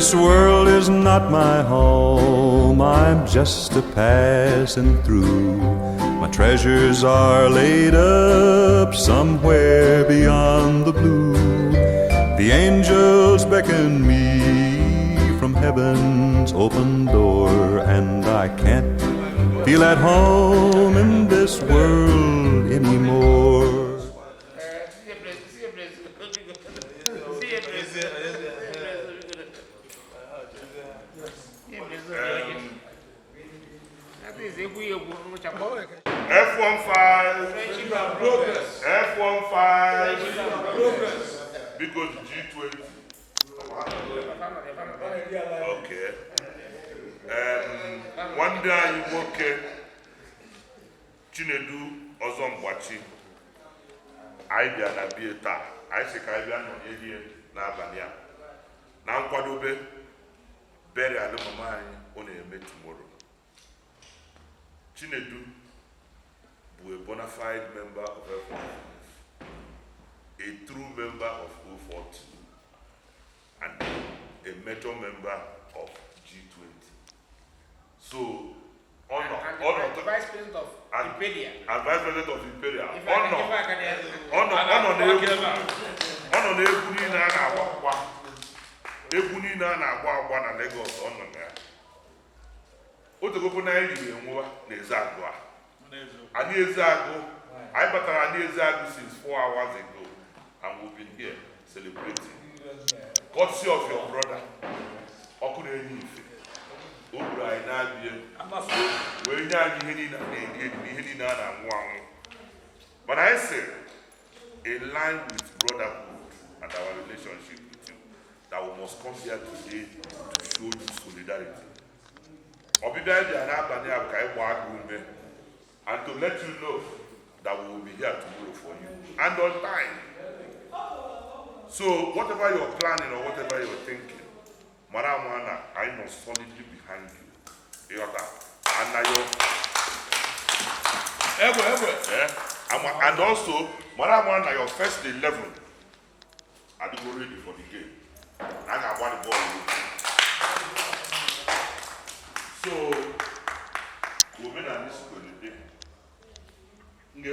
This world is not my home, I'm just a passing through. My treasures are laid up somewhere beyond the blue. The angels beckon me from heaven's open door, and I can't feel at home in this world anymore. F15 because G20. Okay. One day you work Chinedu Ozomgbachi. I be an abieta. I say I be an Indian Nabania. Now Quadobe bury a little man on a met tomorrow. Chinedu a bona fide member of F15, a true member of O40, and a major member of G20. So, honor, the vice president of Imperial. And vice president of Imperial. Egoni na agwa na Lagos honor na. Otogogo na iri enwa na Ezagua. Ani Ezago, I batara Ani Ezago since 4 hours ago, and we've been here celebrating. Courtesy of your brother, Okuneni Ife, Obra Inabie, but I say, in line with brotherhood and our relationship with you, that we must come here today to show you solidarity. And to let you know that we will be here tomorrow for you. And on time. So whatever you're planning or whatever you're thinking, Maramwana, I am solidly behind you. And and also, Maramwana, your first 11, I do go ready for the game. I got one ball. So, women are this good. And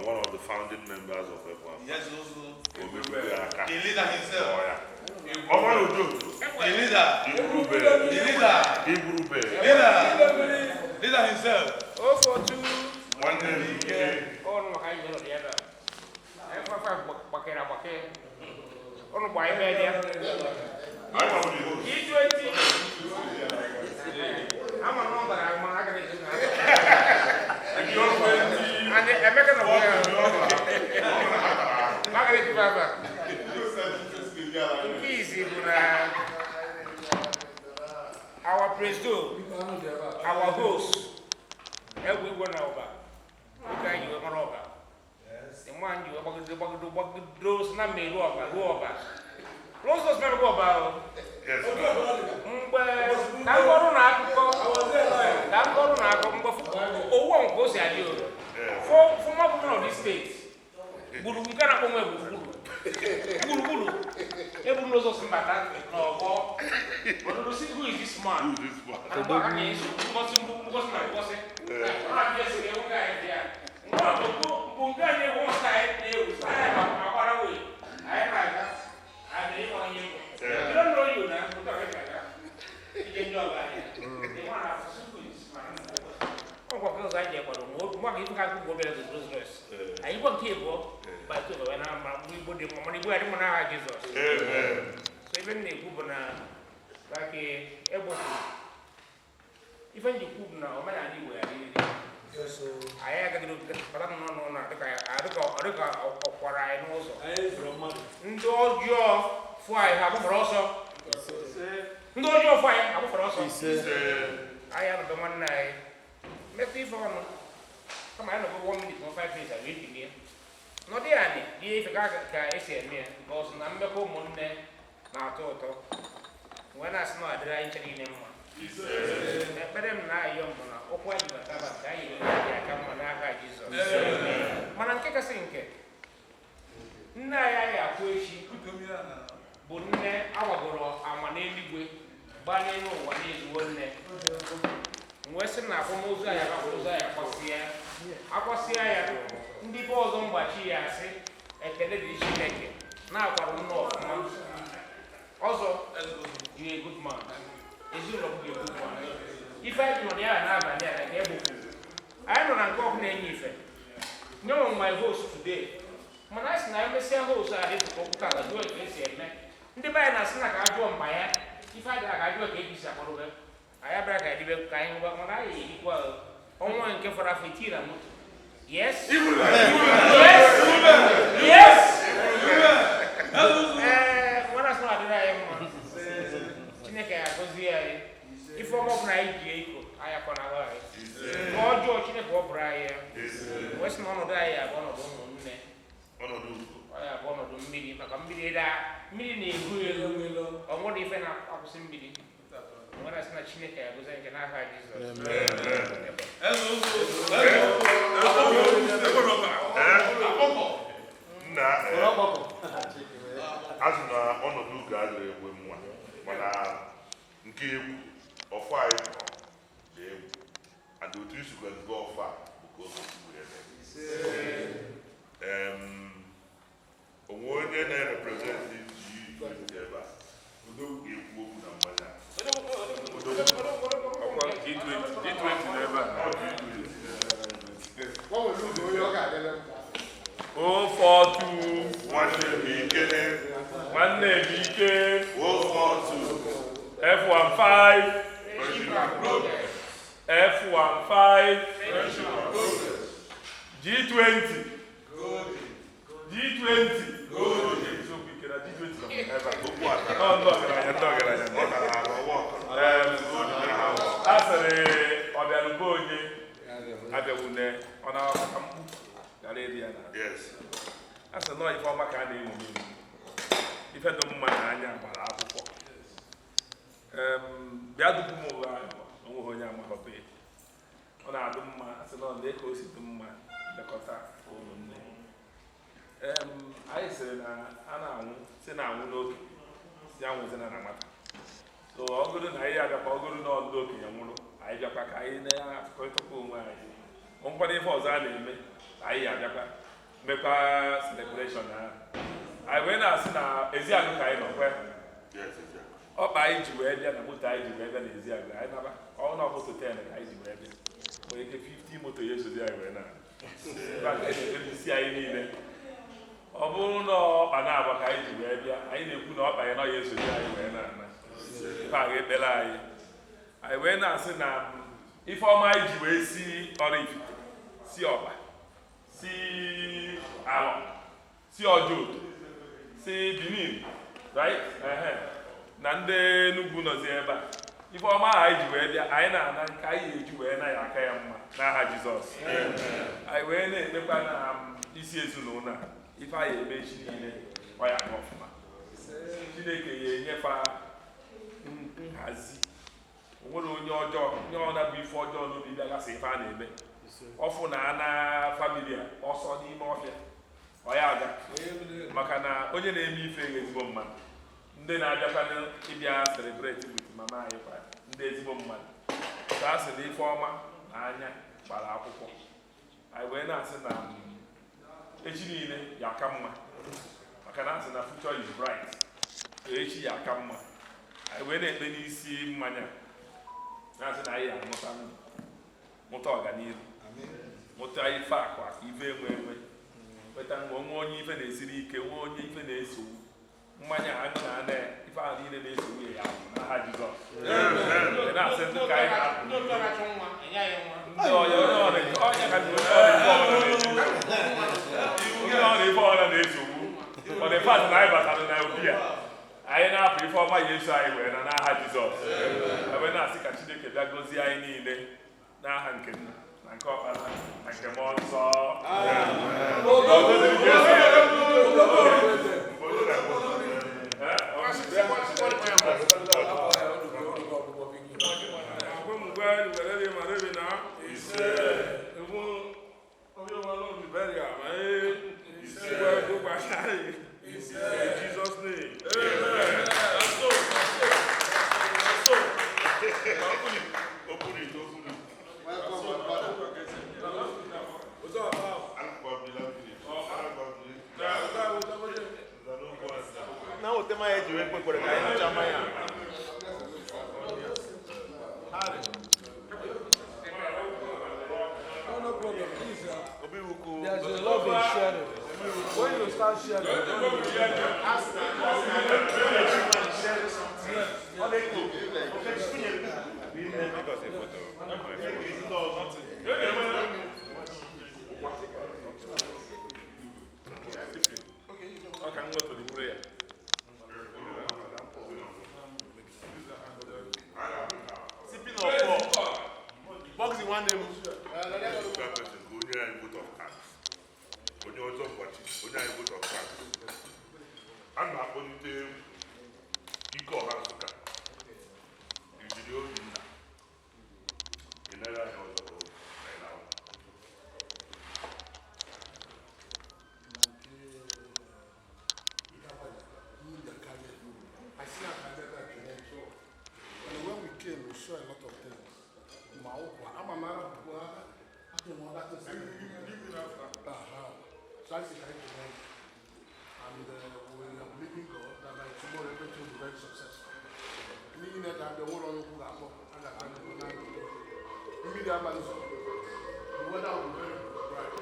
one of the founding members of F1. Yes, also. The leader himself. Oh, yeah. The leader. Leader himself. Oh, for two. One name. Oh, no, I know the other. Oh, no, why, G20. I'm a number, I'm not going to do that. And the American our president, our host, everyone over. Okay, you are over. The man you are about to those not made over, go over. Close those men go about. Yes. Former governor of this state, Guru who is this man? Even the cook now, man, anywhere. I had to do the I have the one night. Let's see for come on, 1 minute, 5 days. I wait again. Not the Annie, the Ezinne, because number of Monday, now total. When I smell the right in him. But I'm not young, or quite you have a guy, I come on, I Jesus. Man, take a sink. Nay, I wish you could come here. bụ nne agbagoro ama n'eluigwe gbaa n'elu ụwa na-ezuo nne wee sị na akwamozu ya bụ akwamozu ya akwasịa ya ndị be Ozomgbachi ya asị ekele dị Chineke na-akwado nne ọfụma ọzọ you a good man ezinụlọ bụ a good man ife anyị nọ ya n'abalị a ka egbukwu anyị nọ na nke ọkụ na-enye ife nye nwe my host today mana anyị sị na emesịa host a dịtụkọ okwu ka jụọ ka esi eme ndị be anyị na-asị na ka ajụọ mba ya ife anyị ka ajụọ ka ebisi akwadobe anyị abịara ka edibe ka anyị ngwa mana anyị erikwa ọnwa nke fọrọ afọ eti na moto yes nwana sị na adịrị anyị mma Chineke ya agọzie anyị ife ọma ọbụla anyị ji iko anyị akọnahụ anyị ka ọjọọ Chineke ọ bụrụ anyị ya wee sị na ọnọdụ anyị abụ ọnọdụ ụmụnne ọ ya bụ ọnọdụ mmiri maka mmiri na-ehu elu ọnwụrụ ife na-akwụsị mmiri nwere sị na Chineke ya agọzie nke n'aha azụ na ọnọdụ ụka adịrị egwe mma mana nke egwu ọfọ anyị nọ dị egwu and otu isukwa nke ọfọ a bụ ka onwe onye na-representị G20 ebe a ga-ekwu okwu na mmanya nwanne m ike F15 G20 a sịrị ọbịalụba onye abịawune ọ na-aka mkpu gara eri ya na a sị nọ ife ọma ka a na-eṅomi ife dị mma n'anya gbara akwụkwọ bịa dupu m ụwa onweghị onye amahọbe ọ na-adụ mma a sị nọ lee ka o si dị mma lekọta ụmụnne anyị sịrị na a na-anwụ si na-anwụ n'oge si anwụzina na nwata so ọgụrụ na anyị abịakwa ọgụrụ na ọdụ okenye nwụrụ anyị bịakwa ka anyị na-atụkọrịtakwa onwe anyị nkwado ife ọzọ a na-eme anyị abịakwa mekwa celebration ahụ anyị wee na-asị na Eziagụ ka anyị nọkwa ọkpa anyị ji wee bịa na moto anyị ji wee bịa na Eziagụ anyị naba ọnụ na moto 10 ka anyị ji wee bịa nwere ike 50 moto ya esozi anyị wee na-esi anyị niile ọ bụrụ na ọkpa na-agba ka anyị ji wee bịa anyị na-ekwu na ọkpa ya nọ ya esozi anyị wee na-ana ife a ga-ekpere anyị wee na-asị na ife ọma anyị ji wee si Oraifite si Ọba si Alọ si Ọjọọ si Benin right na ndị Enugu nọzi ebe a ife ọma ahụ anyị ji wee bịa anyị na-ana nke anyị eji wee na ya aka ya mma n'aha Jizọs anyị wee na-ekpekwa na isi ezinụlọ a ife anyị eme echi niile ọ ya ga ọfụma Chineke ya enyefe nhazi onwere onye ọjọọ nye ọna bụ ife ọjọọ n'obi bịa gasị ife a na-eme ọfụ na ana famili a ọsọ n'ime ọfịa ọ ya aga maka na onye na-eme ife ezigbo mmadụ ndị na-abịakwa ịbịa celebrate with mama anyị kwa ndị ezigbo mmadụ ka a sị na ife ọma na anya gbara akwụkwọ anyị wee na-asị na echi niile ya aka mma maka na asị na future is bright echi ya aka mma anyị wee na-ekpe n'isi mmanya na-asị na anyị ya mụta ọganihu mụta ife akwa ife enwe weta nwa onwe onye ife na-esiri ike nwe onye ife na-esogbu mmanya aṅụ na ana ife ahụ niile na-esogbu ya n'aha Jizọs na-asị ndị ka anyị na-apụ ndị ọnya ka ndị ọrụ ife ọla na-esogbu ọ dị fat na anyị batara na obi a anyị na-apụ ife ọma ya eso anyị wee na n'aha Jizọs ebe na-asị ka Chineke bịa gọzie anyị niile n'aha nke nna na nke ọkpara na nke mmụọ nsọ in Jesus' name. Amen. There's a love in sharing. When you start sharing, Okay, I'm going to the prayer. Boxing one name. Onye Ozomgbachi, onye anyị vote of thanks. A na-akpọlite ike ọha Nsụka, ijiri obi nna, enyere anyị ọzọ ka anyị na-ahụ. I see how I did that. And when we came, we saw a lot of things. I'm a man of God. I don't know that to say. So I see how to make. And we are believing God that by tomorrow everything will be very successful. Meaning that the world on who are up and that I'm going to immediately the weather will be very bright.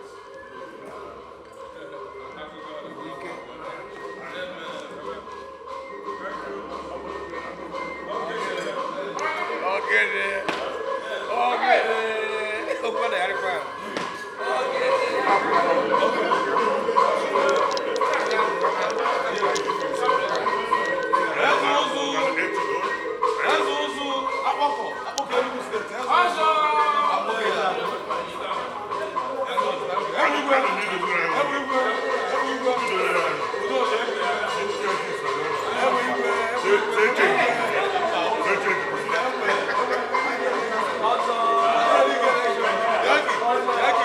Everywhere.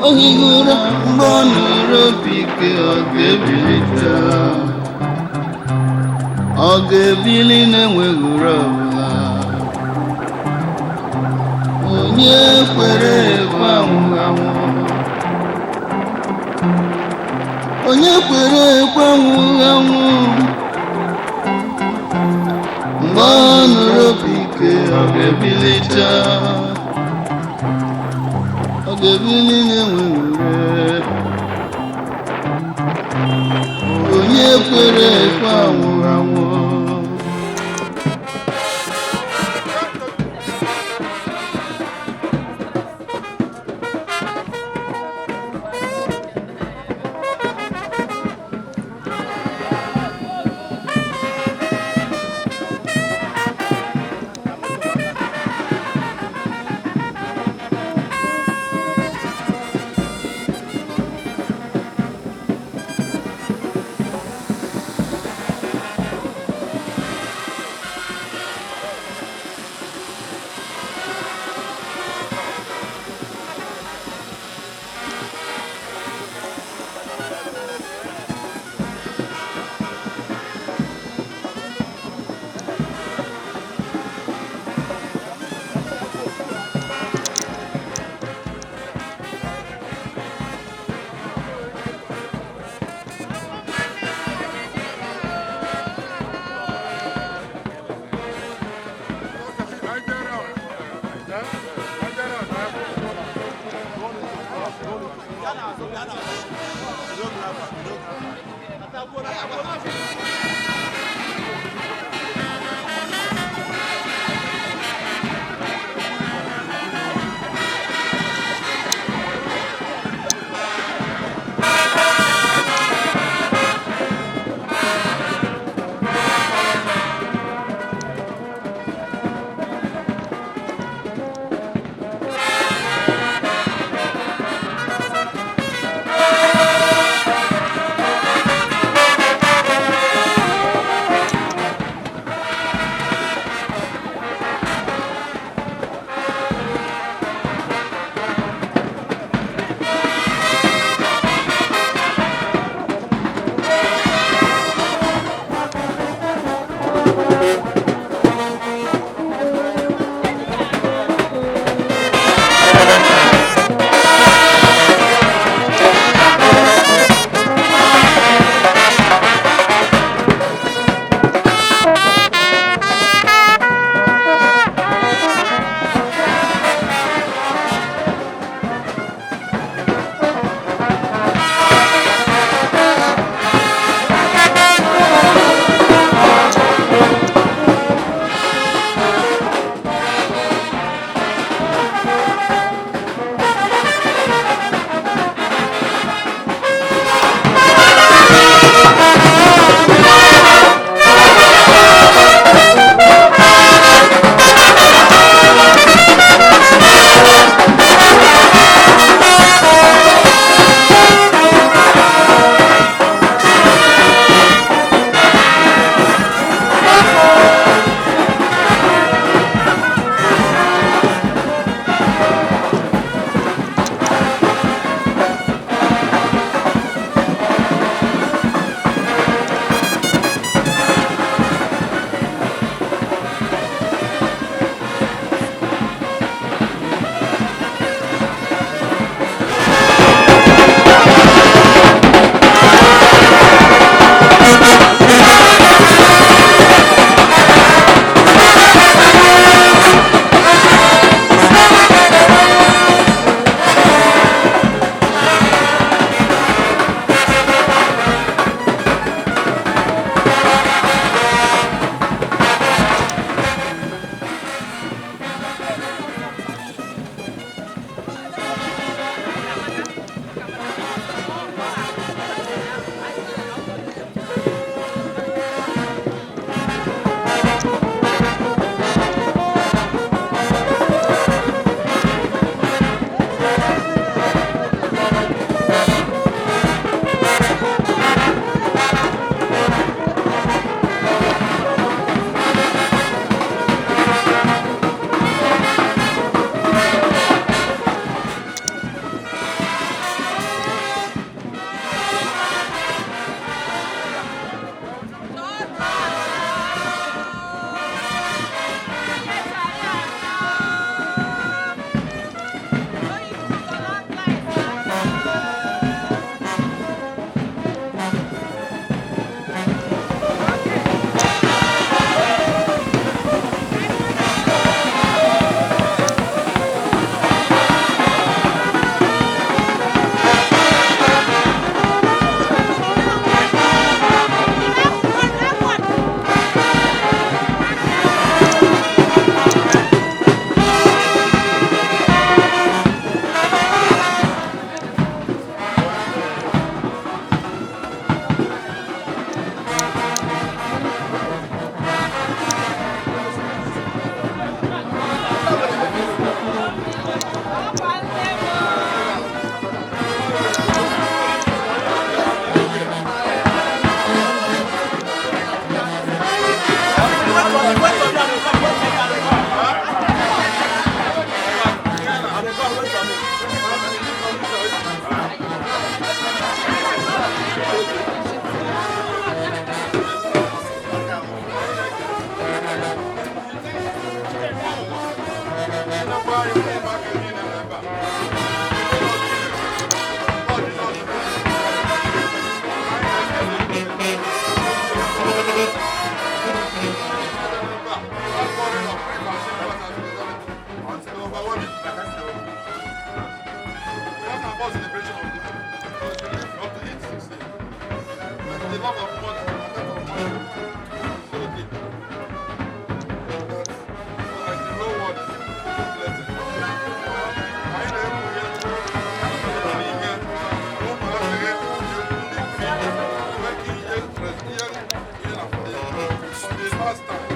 ohigura mgbe ọ nụrụ obi ike ọ ga-ebilite ọ ga-ebili na-enweghị uru ọbụla onye kwere ekwe anwụghị anwụ onye kwere ekwe anwụghị anwụ mgbe ọ nụrụ obi ike ọ ga-ebilite ọ ga-ebili na-enweghị ure onye kwere ekwe anwụghị anwụ love of money. So deep. Like the low one. Blessed. I know for the last time.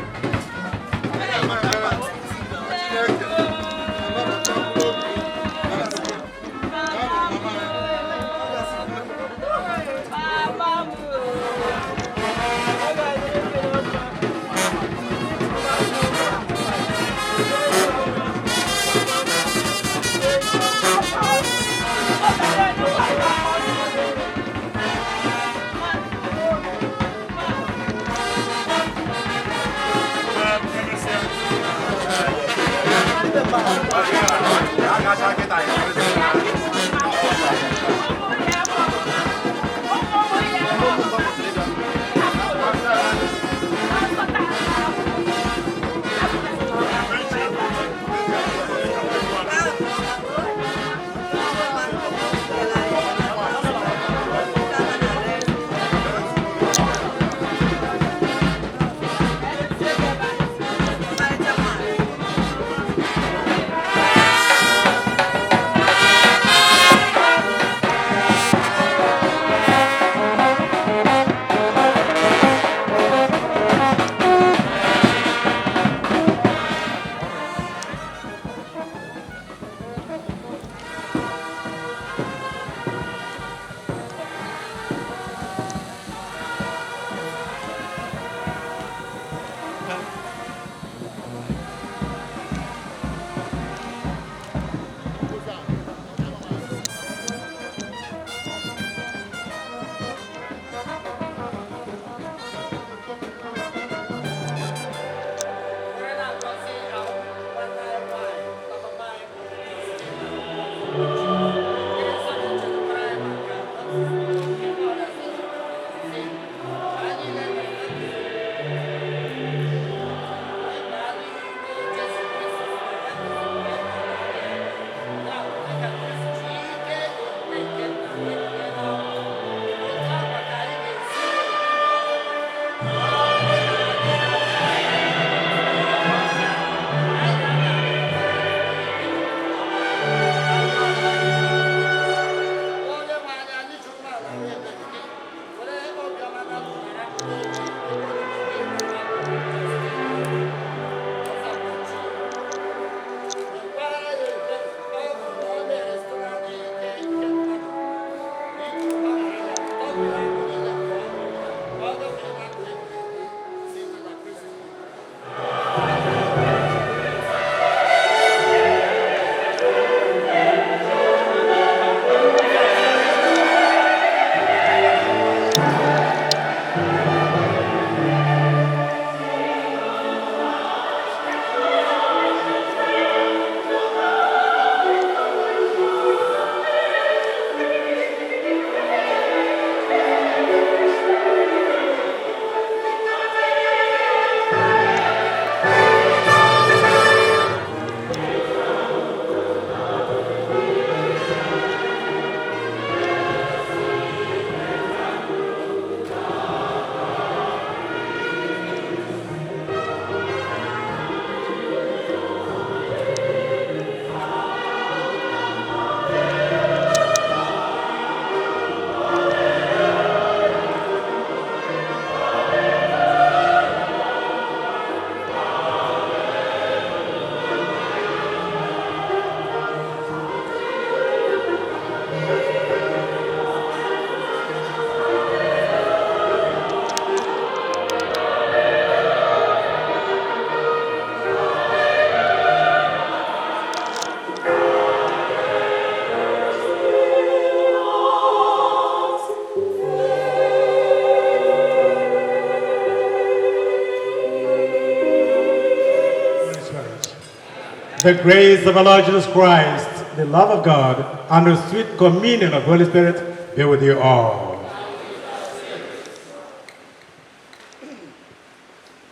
The grace of our Lord Jesus Christ, the love of God, and the sweet communion of the Holy Spirit be with you all.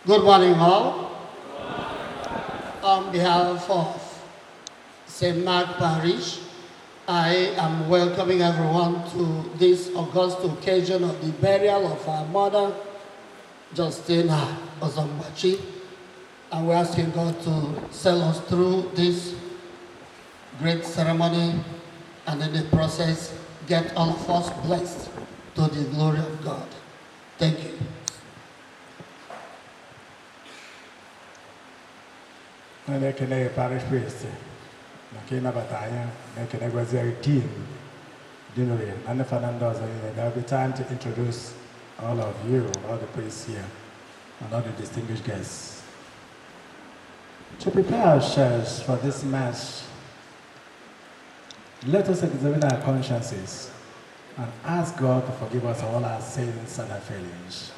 Good morning, all. On behalf of St. Mark Parish, I am welcoming everyone to this august occasion of the burial of our mother, Justina Ozomgbachi. And we're asking God to sail us through this great ceremony and in the process get all of us blessed to the glory of God. Thank you. Na-ekele parish priest maka ịnabata anyị, na-ekenegwazi team dị n'oye na ndị fada ndị ọzọ niile. There will be time to introduce all of you, all the priests here, and all the distinguished guests. To prepare ourselves for this Mass, let us examine our consciences and ask God to forgive us all our sins and our failings.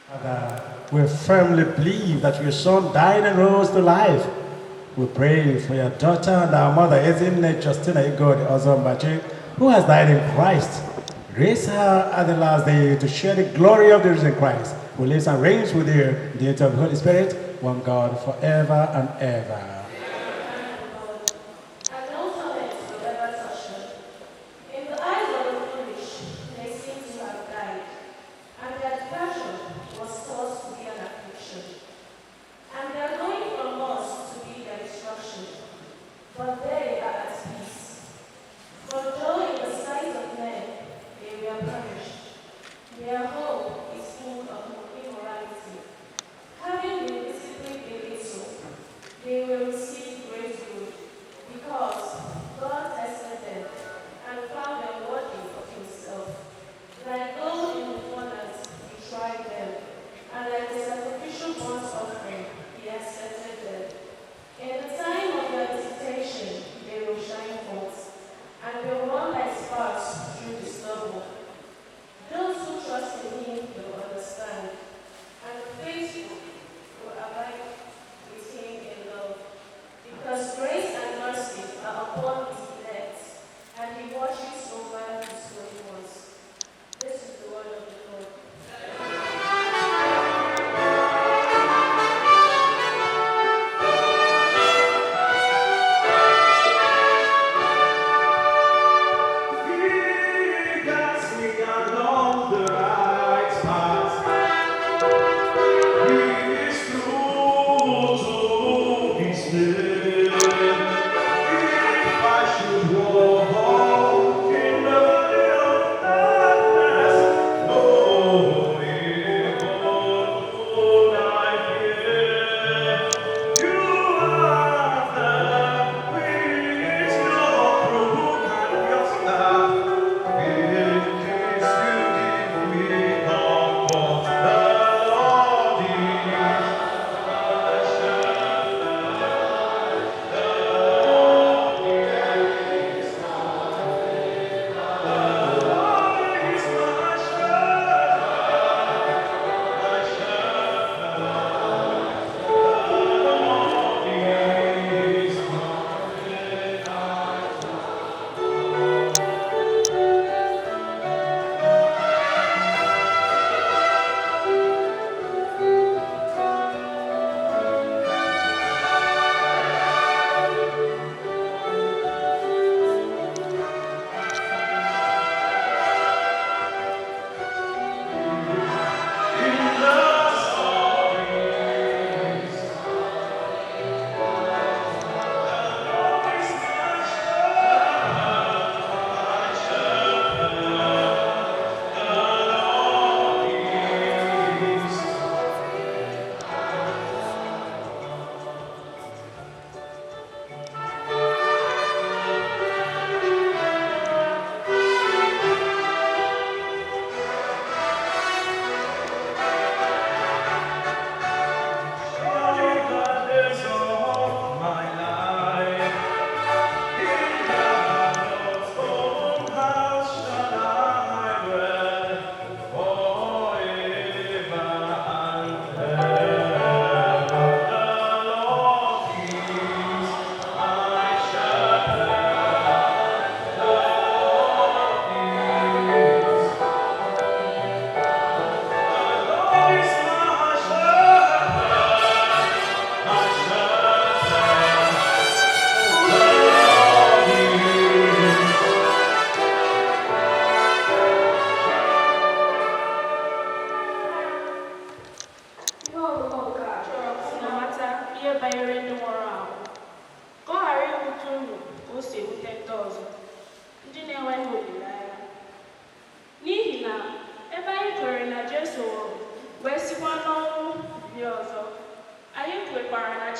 Father, we firmly believe that your Son died and rose to life. We pray for your daughter and our mother, Ezinne, Justina, Egodi, Ozomgbachi, who has died in Christ. Raise her at the last day to share the glory of the risen Christ, who lives and reigns with you in the unity of the Holy Spirit, one God, forever and ever. They will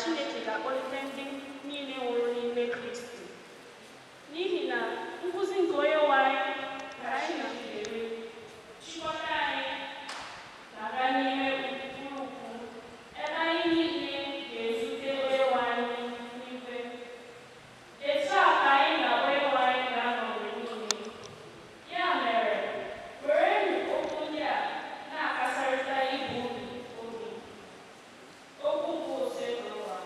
Chineke ga-akpọlite ndị niile nwụrụ n'ime Kristi. N'ihi na nkụzi nke onye nwe anyị ka anyị na-eme chịkọta anyị na-aga n'ime ukwu ebe anyị niile ga-ezute onye nwe anyị n'igwe. Etu a ka anyị na onye nwe anyị ga-anọ mgbe niile. Ya mere, werenụ okwu ndị a na-akasarịta ibe unu obi. Okwu bụ usekwu ụwa.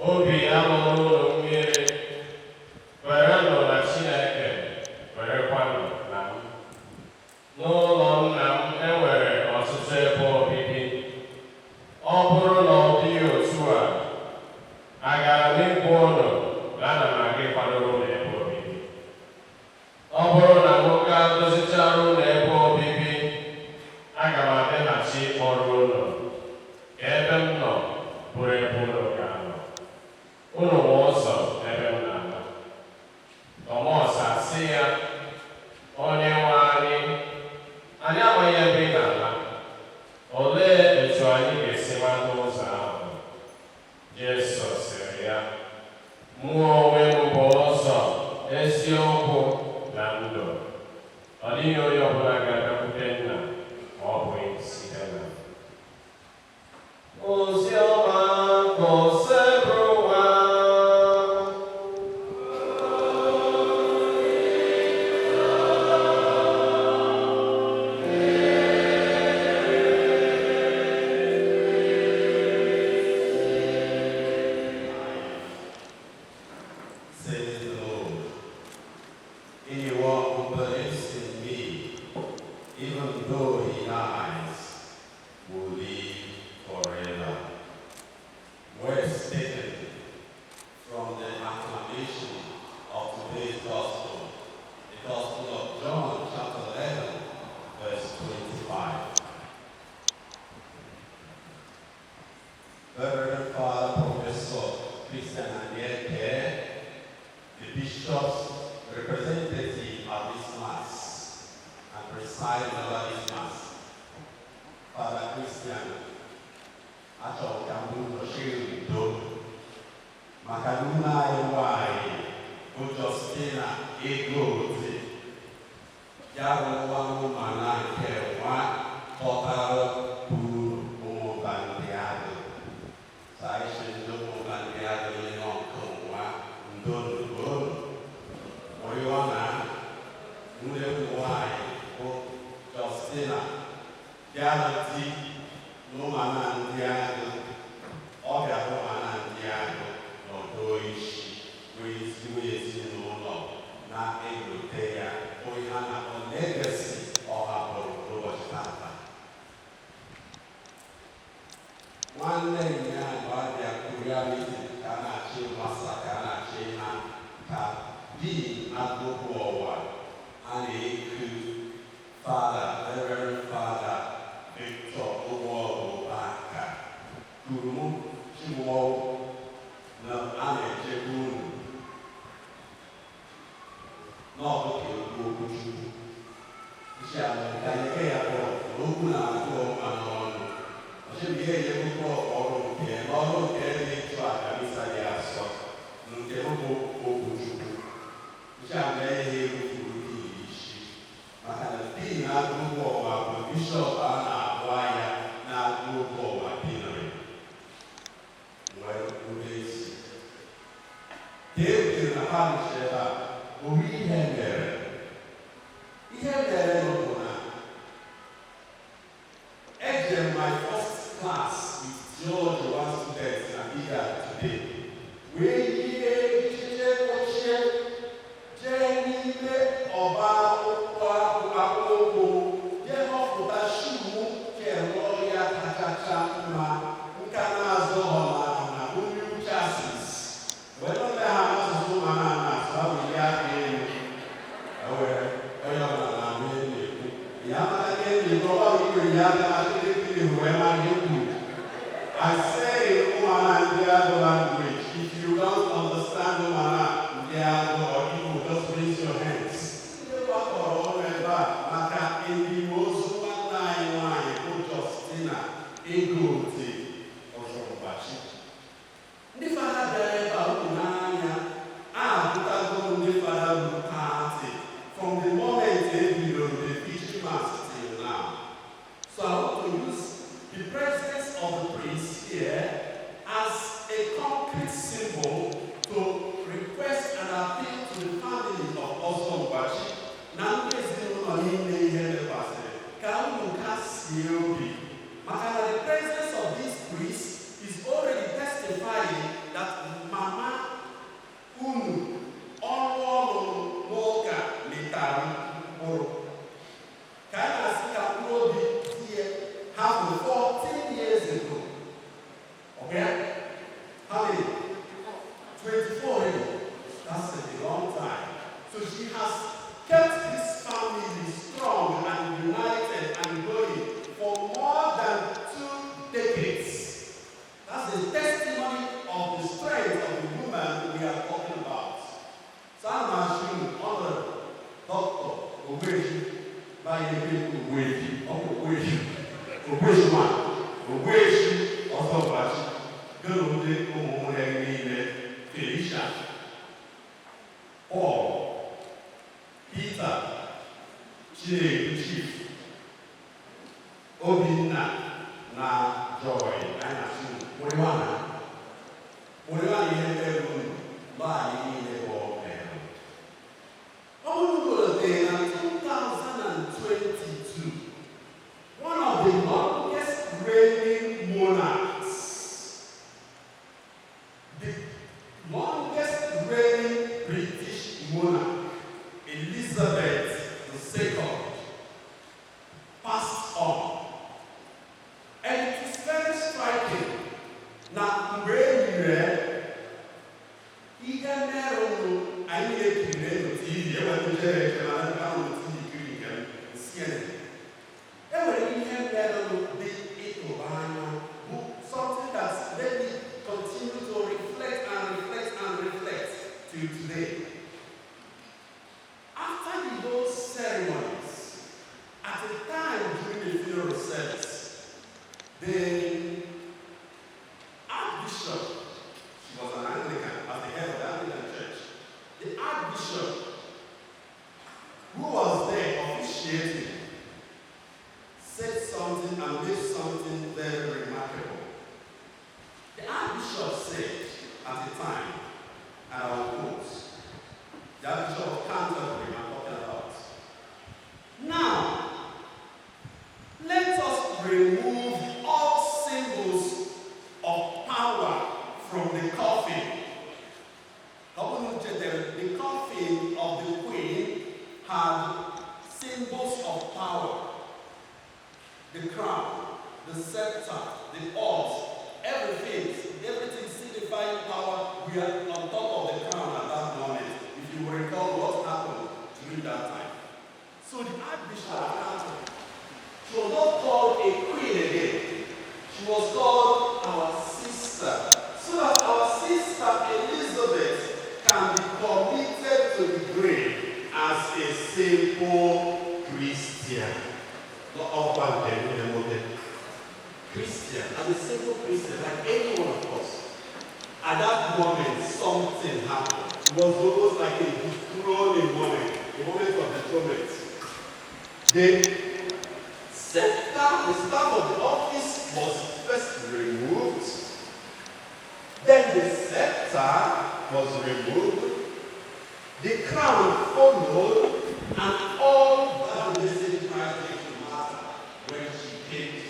Obi amụrụ ụlọ mmiri, kwerenụ na Chineke, kwerekwanụ na m. N'ụlọ nna m enwere ọtụtụ ebe obibi. Ọ bụrụ na ọ dịghị otu a, agara m ịgwa ụnụ na ana m aga ịkwadoro ụlọ ebe obibi. Ọ bụrụ na nwoke adozichara ụlọ ebe obibi, aga m abịaghachi ịkpọrọ ụlọ ka ebe m nọ bụrụ ebe ụlọ ga-anọ. Ụlọ nwe ụzọ ebe m na-aga. Tọmọs asị ya, Onye nwe anyị amaghị ebe ị na-ala. Olee etu anyị ga-esi mata ụzọ ahụ? Jisọs sịrị ya, mụ onwe m bụ ụzọ, eziokwu na ndụ. Ọ dịghị onye ọbụla ga-abịakwute Nna ma ọ bụghị site na m. Oziọma gọziri ụwa. Says the Lord, anyone who believes in me, even though he dies, will live forever. Words taken from the acclamation of today's gospel, the Gospel of John, chapter 11, verse 25. Reverend Father Professor Christian Anieke, the bishop's representative at this Mass and presiding over this Mass, Father Christian, achọrọ ka m nọchiri udo maka nne anyị nwanyị bụ Justina Egodi, ya bụ nwa ụmụnna nke nwa kpọtara buru ụmụba ndị ahụ. Saịsị ndị ụmụba ndị ahụ onye ọkụ nwa ndonugbo oriọna nne nwanyị bụ Justina bịara di n'ụmụnna ndị ahụ. Ọ bịara ụmụnna ndị ahụ n'ọdụ isi wee ezigbo ezinụlọ na-egote ya bụ ihe a na-akpọ legasi ọ hapụrụ n'ụbọchị tata. Nwanne ya bụ abịa kurialiti ka a na-achị masa ka a na-achị ha ka di akụkụ ụwa a na-eku Fada, Reverend Fada Victor Ugwuọgwụbaka kwuru m Chimọwụ na a na-echekwa unu n'ọbụka ekwu okwu Chukwu. Isi ala ka eke ya kpọrọ na okwu na-atụ ọma n'ọnụ. Ọchịbụ ihe enyekwu ọrụ nke n'ọrụ nke dị ịchụ aja misa dị asọ nke bụ okwu Chukwu. Isi ala ihe ekwufuru dị isi maka na di na-agụ ụgwọ ụwa bụ bishọp a na-akpụ anya na-agụ ụgwọ ụwa dinari nwere ụdị isi. Ka na ha nchebe a owu ihe mere. Ihe mere bụ na ejere my first class with George one student na Ida today. Wee yie echiche ochie jee n'ime ọba akwụkwọ akwụkwọ jee họpụta shuu kelụọ ya kachacha mma nka na-azụ ọla na onye chasis wee nọle ha n'asụsụ ma na-asụ ahụ ya aka elu ewere onye ọbụla na-ahụ na-ekwu ya mara ihe na-ekwu ọgba igwe ya aka na chịrịkịrị wee mara ihe kwuru. I say in Umana language, if you don't understand ọhụrụ. Ka anyị na-asị ka mkpụrụ obi di ya hapụ 14 years ago. Okay? How many? 24 years. That's a long time. So she has kept this family strong and united and going for more than 2 decades. That's the testimony of the strength of the woman we are talking about. So I'm assuming Honorable Dr. Ogbechi by the people Ogbechi, Ogbechi, Ozomgbachi, Egodi, Ezinne, Felicia, Paul, Peter, Chief, Obinna, na Joy, I assume. Oriwana ihe mere unu gbaa ihe niile bụ ọbụla. Ọ bụrụ na 2022, one of the longest reigning monarchs, the longest reigning British monarch, Elizabeth II, passed on. And it is very striking. Now, mgbe enyere ihe mere ụlọ anyị na-ekiri na TV, ewetụjere ekele na ahụ TV kiri nke CNN. Enwere ihe mere ụlọ dị ịtụba anya bụ something that let me continue to reflect till today. After the whole ceremonies, at the time during the funeral service, the Archbishop, she was an Anglican, as the head of the Anglican Church, the Archbishop who was there officiating said something and did something very remarkable. The Archbishop said at the time, and I will quote, the Archbishop of Canterbury I'm talking about, now, let us remove all symbols of power from the coffin. The coffin of the queen had symbols of power. The crown, the scepter, the orbs, everything signifying power. We are on top of the crown at that moment. If you recall what happened during that time. So the Archbishop of Canterbury, she was not called a queen again. She was called our sister. So that our sister Elizabeth can be committed to the grave as a simple Christian. Not all one Christian, as a simple Christian, like any one of us. At that moment, something happened. It was almost like a dethroning moment, a moment of dethronement. The staff of the office was first removed, then the scepter was removed, the crown followed, and all that message Christ came to Martha when she came to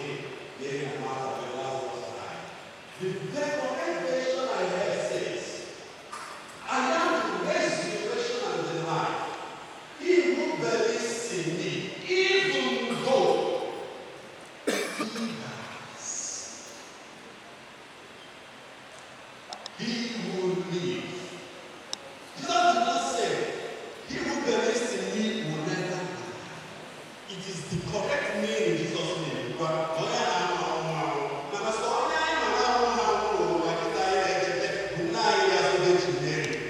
him, giving Martha when Lazarus died. The correct version I heard says, I am the resurrection and the life. He who believes in me, even though he dies, he will live. Jesus did not say, he who believes in me will never die. It is the correct name in Jesus' name.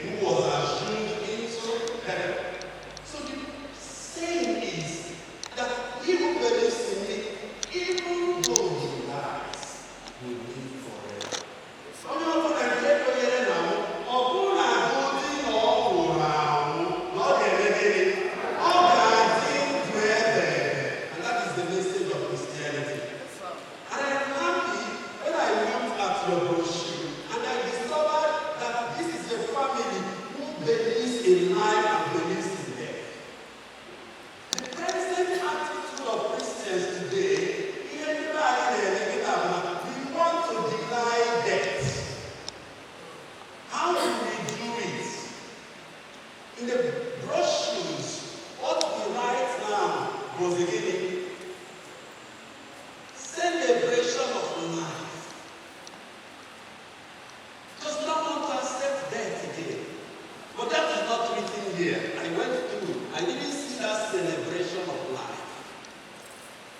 Who was assumed into heaven. So the saying is that he who believes in me, even though he dies, will live forever. Some people can take away now, or who are holding or not anything, all that things were, and that is the message of Christianity. And I am happy when I looked at your brochure and I discovered that this is a family who believes in life and believes in death. The present attitude of Christians was beginning celebration of life. Just don't want to accept death again. But that is not written here. I went through. I didn't see that celebration of life.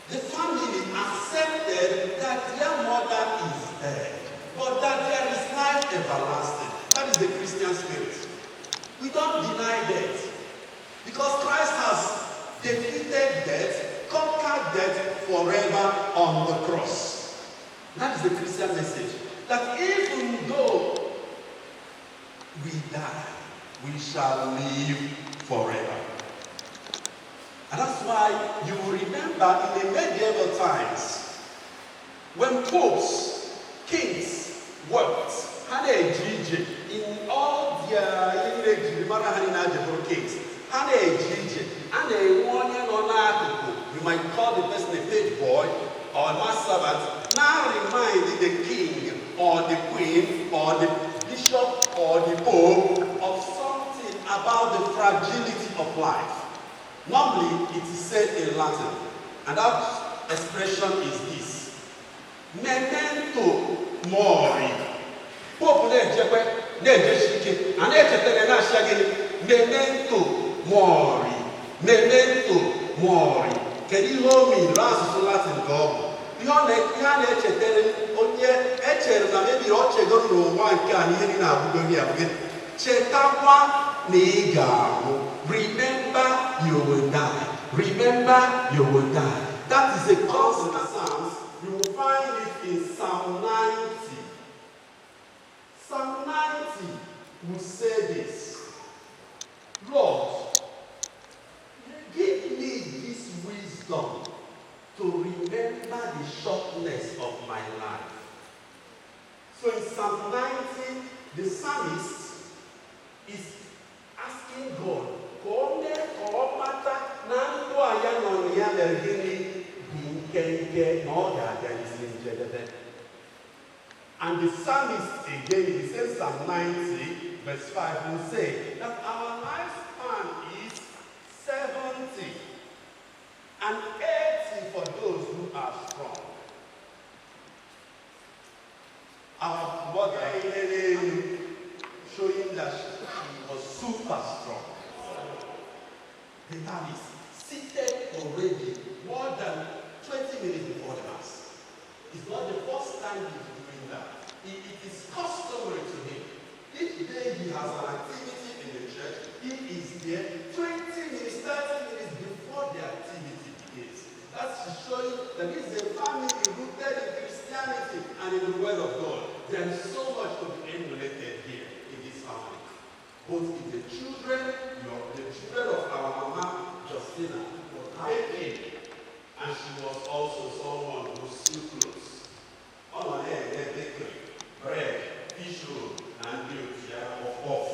The family accepted that their mother is dead, but that there is life everlasting. That is the Christian spirit. We don't deny death. Because Christ has defeated death, conquered death forever on the cross. That is the Christian message. That even though we die, we shall live forever. And that's why you will remember in the medieval times, when popes, kings wept, in all their kings, you might call the person a page boy or a master servant, now remind the king or the queen or the bishop or the pope of something about the fragility of life. Normally, it is said in Latin, and that expression is this: memento mori. Pope memento mori, memento mori. Can you hold me? Latin go. You are maybe remember you will die. Remember you will die. That is a constant Psalms. You will find it in Psalm 90. Psalm 90 will say this: Lord, give me this wisdom to remember the shortness of my life. So in Psalm 90, the psalmist is asking God, and the psalmist again, in the same Psalm 90, verse 5, will say that our lifespan is 70 and 80 for those who are strong. Our mother showing that she was super strong. The man is seated already more than 20 minutes before the mass. It's not the first time he's doing that. It is customary to him. Each day he has an activity in the church. He is there 20 minutes, 30 minutes before the activity begins. That's showing that this is a family rooted in Christianity and in the Word of God. There is so much to be emulated here in this family. Both in the children, the children of our mama, Justina, was baking. And she was also someone who sewed clothes. On her head, they bakery, bread, fish roll, and milk, of off.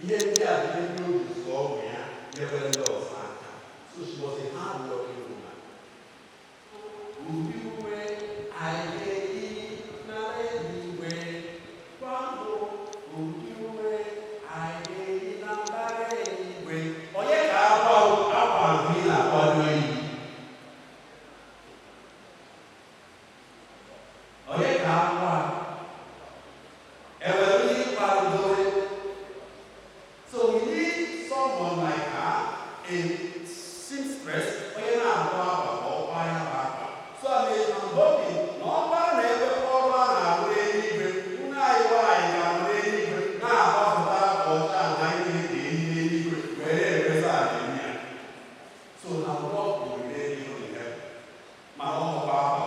Here, the milk is all we have, never lost. So she was a hard-working woman. So we need someone like her, a seamstress, so I'm hoping no one ever call on so now what will be in heaven? My own papa,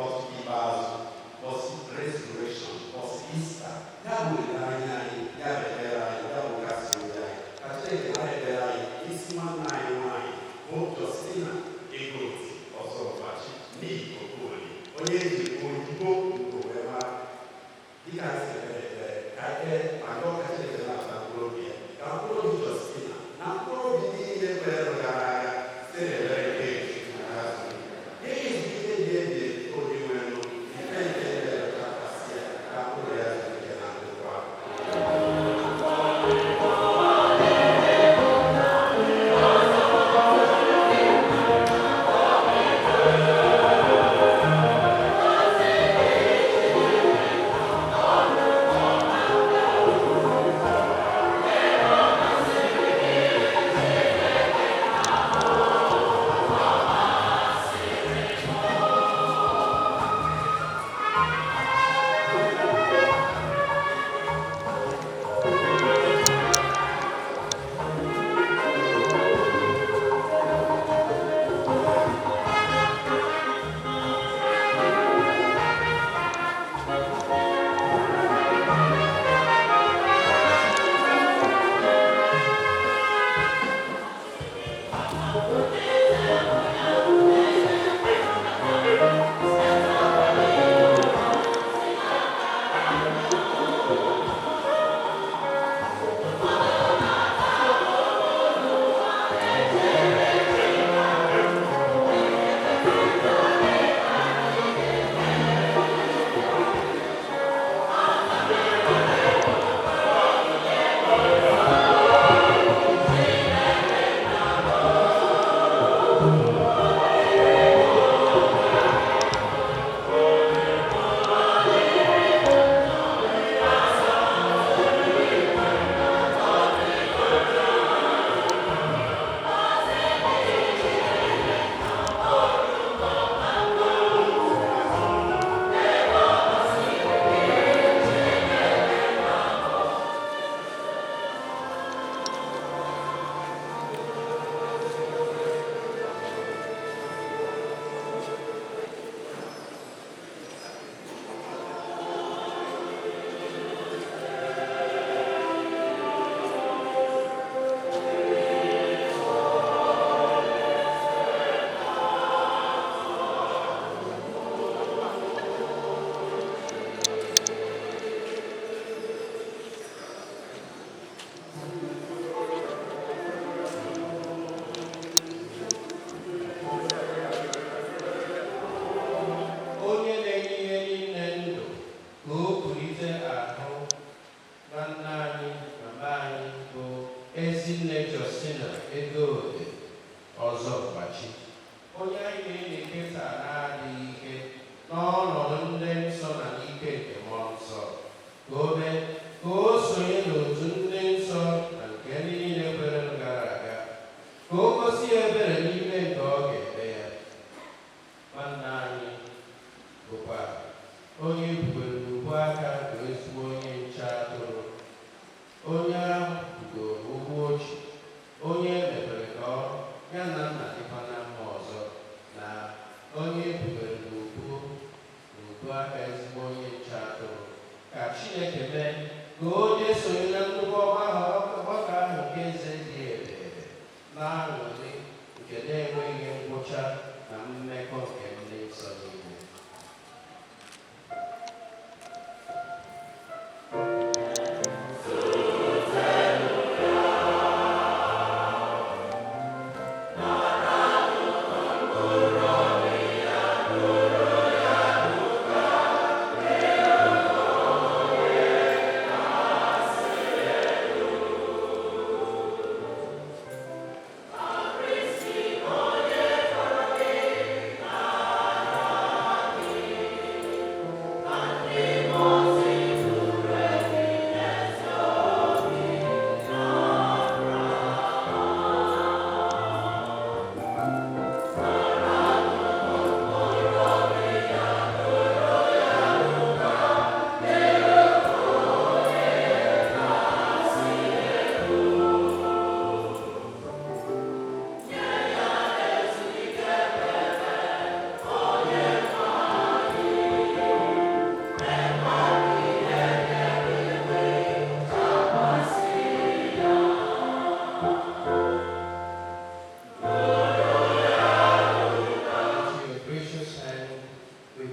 ụbọchị ikpeazụ, ụbọchị resurrection, ụbọchị Easter. Ya bụ olileanya anyị, ya bụ ekpere anyị, ya bụ nkasi obi anyị. Ka Chineke nara ekpere anyị isi nwanne anyị nwanyị bụ Justina Egodi Ozomgbachi n'ihi Okoli, onye ji oyibo nke wee mara. Dịka anyị si ekpere ka ekpere ma ndị ọka Chineke na-ata mkpụrụ obi ya, ka mkpụrụ obi Justina na mkpụrụ obi niile kpere gara aga site n'ebere nke Chukwu na azụ. Ihe izike dị eji obi nwere ife nke ebere kachasị ya ka mkpụrụ ya zụlite na ndokwa. Ezinne Justina Egodi Ozomgbachi, onye anyị na-eketa na-adịghị ike n'ọnọdụ ndị nsọ na n'ike nke mmụọ nsọ, ka o sonye n'otu ndị nsọ na nke ndị niile kwere gara aga, ka o gosi ebere n'ime nke ọ ga-eme ya. Nwanne anyị bụkwa onye bugoro n'ubu aka bụ ezigbo onye nche atụrụ, onye ahụ bugoro ụgbọ ochi, onye mepere ka ọ ya na nna dịkwa na mma ọzọ, na onye bugoro n'ubu aka ezigbo onye nche atụrụ. Ka Chineke mee ka onye sonye na nnukwu ọgbakọ ahụ nke eze dị ebere na aṅụrị nke na-enweghị ngwụcha na mmekọ nke ndị nsọ niile. Now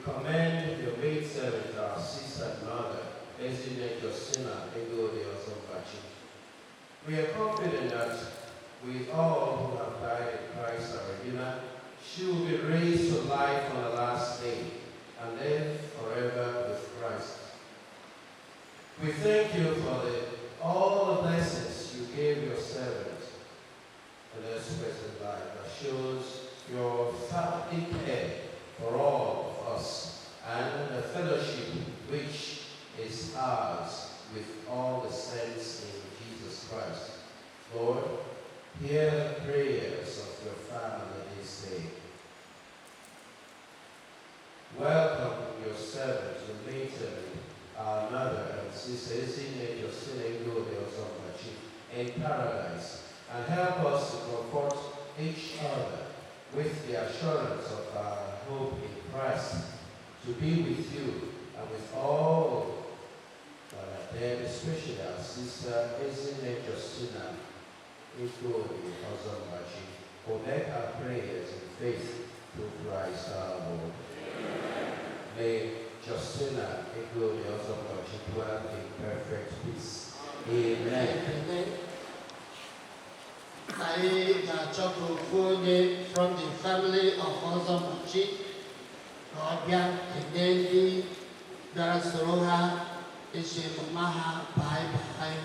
commend your maidservant, our sister and mother, Ezinne, Justina, Egodi, Ozomgbachi. We are confident that with all who have died in Christ our Redeemer, she will be raised to life on the last day and live forever with Christ. We thank you for all the blessings you gave your servant in this present life that shows your fatherly care for all of us and the fellowship which is ours with all the saints in Jesus Christ. Lord, hear the prayers of your family this day. Welcome your servant, your maidservant, our mother and sister Ezinne, Justina, Egodi, Ozomgbachi, in paradise, and help us to comfort each other with the assurance of our hope in Christ, to be with you and with all that are dead, especially our sister Ezinne, Justina, Egodi, Ozomgbachi, connect our prayers in faith through Christ our Lord. Amen. May Justina, Egodi, Ozomgbachi dwell in perfect peace. Amen. Amen. I Chokufune from the family of Ozomgbachi, Robia, Kenendi, Darasoroha, Ishimamaha, Bye Bye.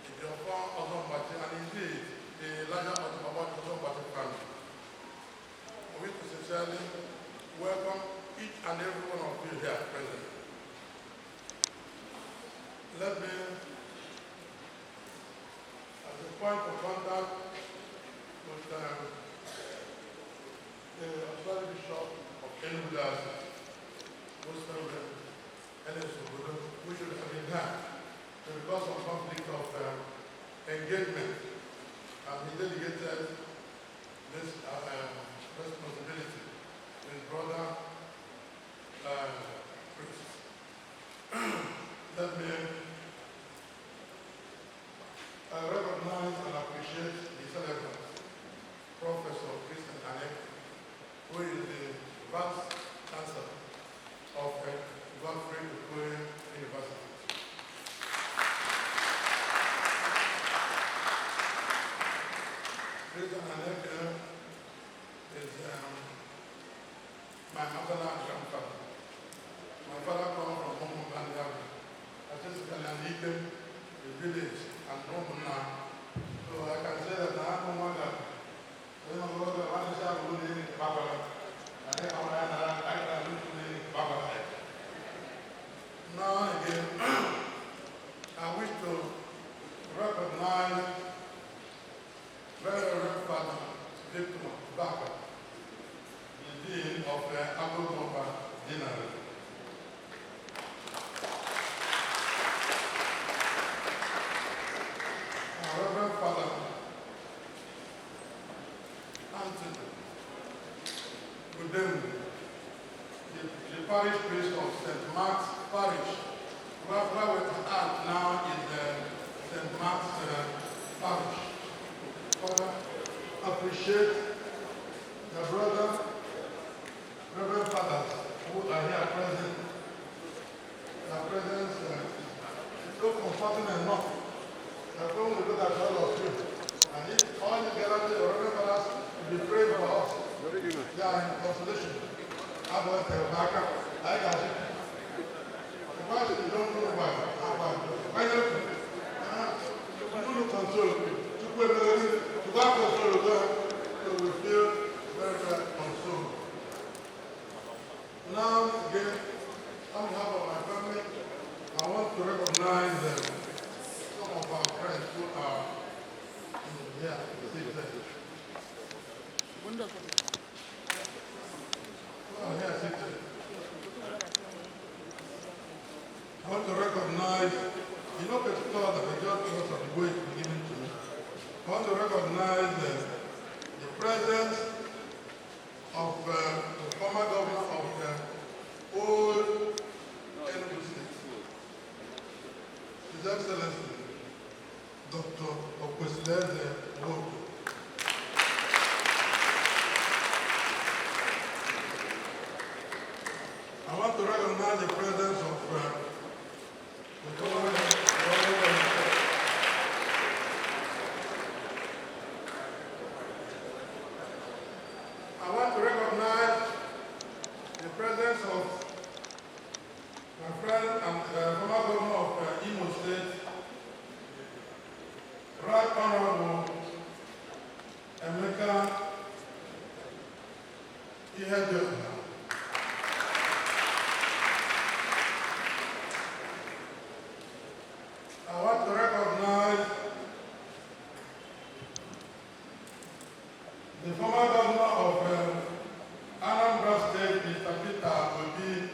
If you're from Ozomgbachi, and indeed the larger Ozomgbachi family, we wish to sincerely welcome each and every one of you here present. Let me, as a point of contact with the authority bishop of Egodi, we should have been here because of conflict of engagement, and he delegated this responsibility to his brother priest. Let me recognize and appreciate the celebrant, Professor Christian Anek, who is the Vice Chancellor of Godfrey University. Christian Anek is my maternal grandfather. My father comes from Ozomgbachi. I just can lead them the village and Romana. So I can say that I am one that when I go to one is a good in Babylon. I think I can look in Babylon. Now again, I wish to recognize very Reverend Father Victor Baka, the Dean of the Ozomgbachi Dinner. Reverend Father Anthony Udemu, the parish priest of St. Mark's Parish, where we are now is St. Mark's Parish. Father, appreciate the brother, Reverend Fathers who are here present. Their presence is so comforting enough. I'm going to look at all of you. And if all you gather to your Reverend Fathers will be praying for us, they are in consolation. I'm going to back up. I got you. The question you don't know why. Why not? You don't console. To God console them, so we feel very, very consoled. Now, again, on behalf of my family, I want to recognize some of our friends who are here seated. Wonderful. Who are here seated. I want to recognize, you know, particular that I just because of the way it's given to me. I want to recognize the presence of the former governor of the old Enugu State, His Excellency, Dr. Okwesile Wodo. to recognize the presence of I want to recognize the presence of my friend and former governor of Imo State, Right Honorable Emeka Ihedioha. I want to recognize the former governor of Anambra State, Mr. Peter Obi.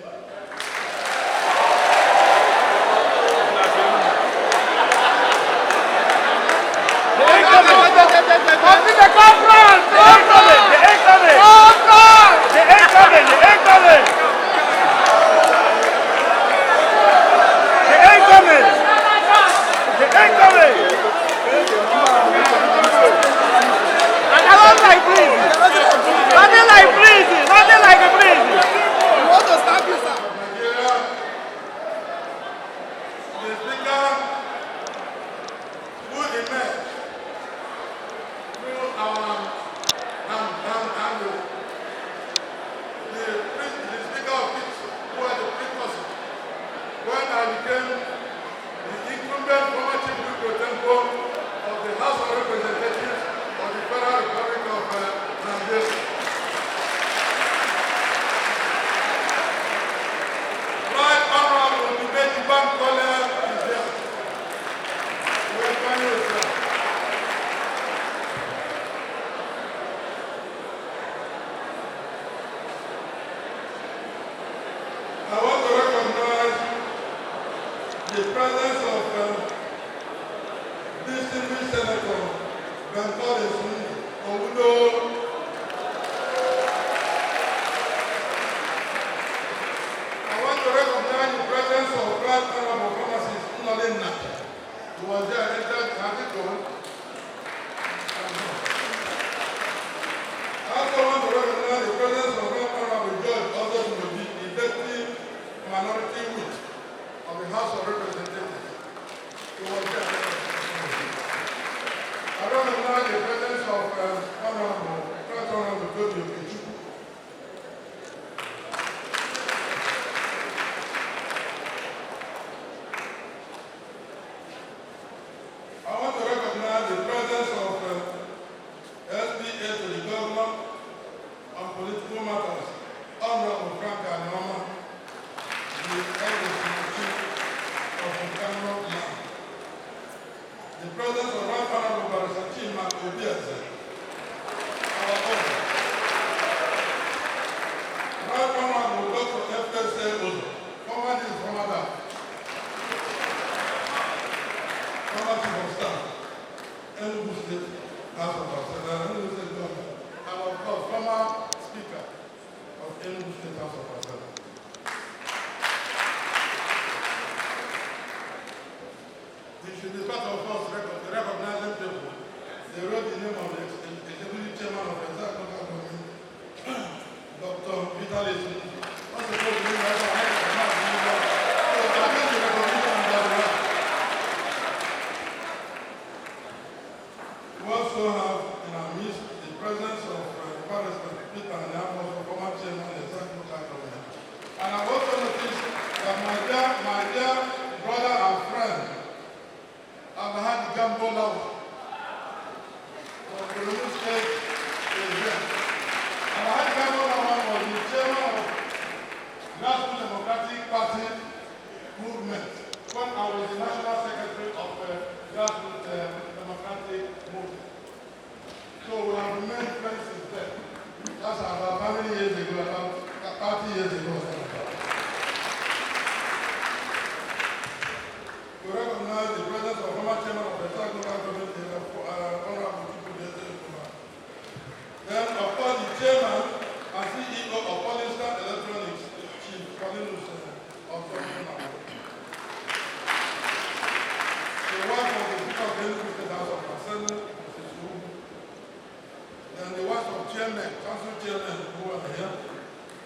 Chairman, Council Chairman, who are here,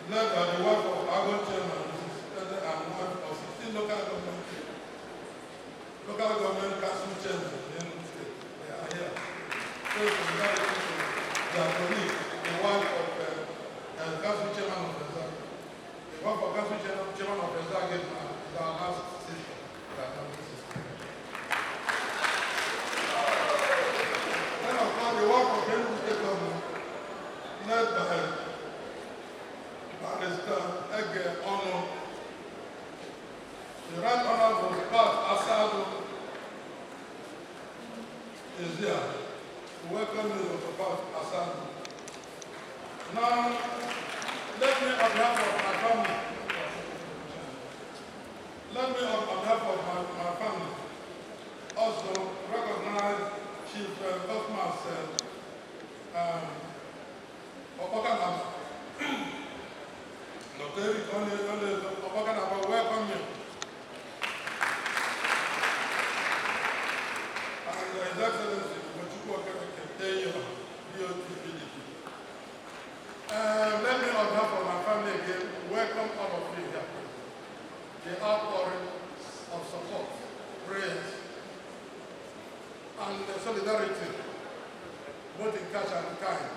led by the wife of our Chairman, Mrs. local government council chairman in the state. They are here. So their colleague, the wife of council chairman of the Zag. The wife of council chairman of the Zag is our last sister. Then of course the wife of the state government, led by Barrister Egodi. The Right Honorable Pat Asado is here. Welcome you, Dr. Pat Asado. Now, let me, on behalf of my family, also recognize Chief Cosmas Opokanaba. Not only Opokanaba, welcome you. And His Excellency, let me, on behalf of my family again, welcome all of you here. The outpouring of support, prayers, and solidarity, both in cash and kind,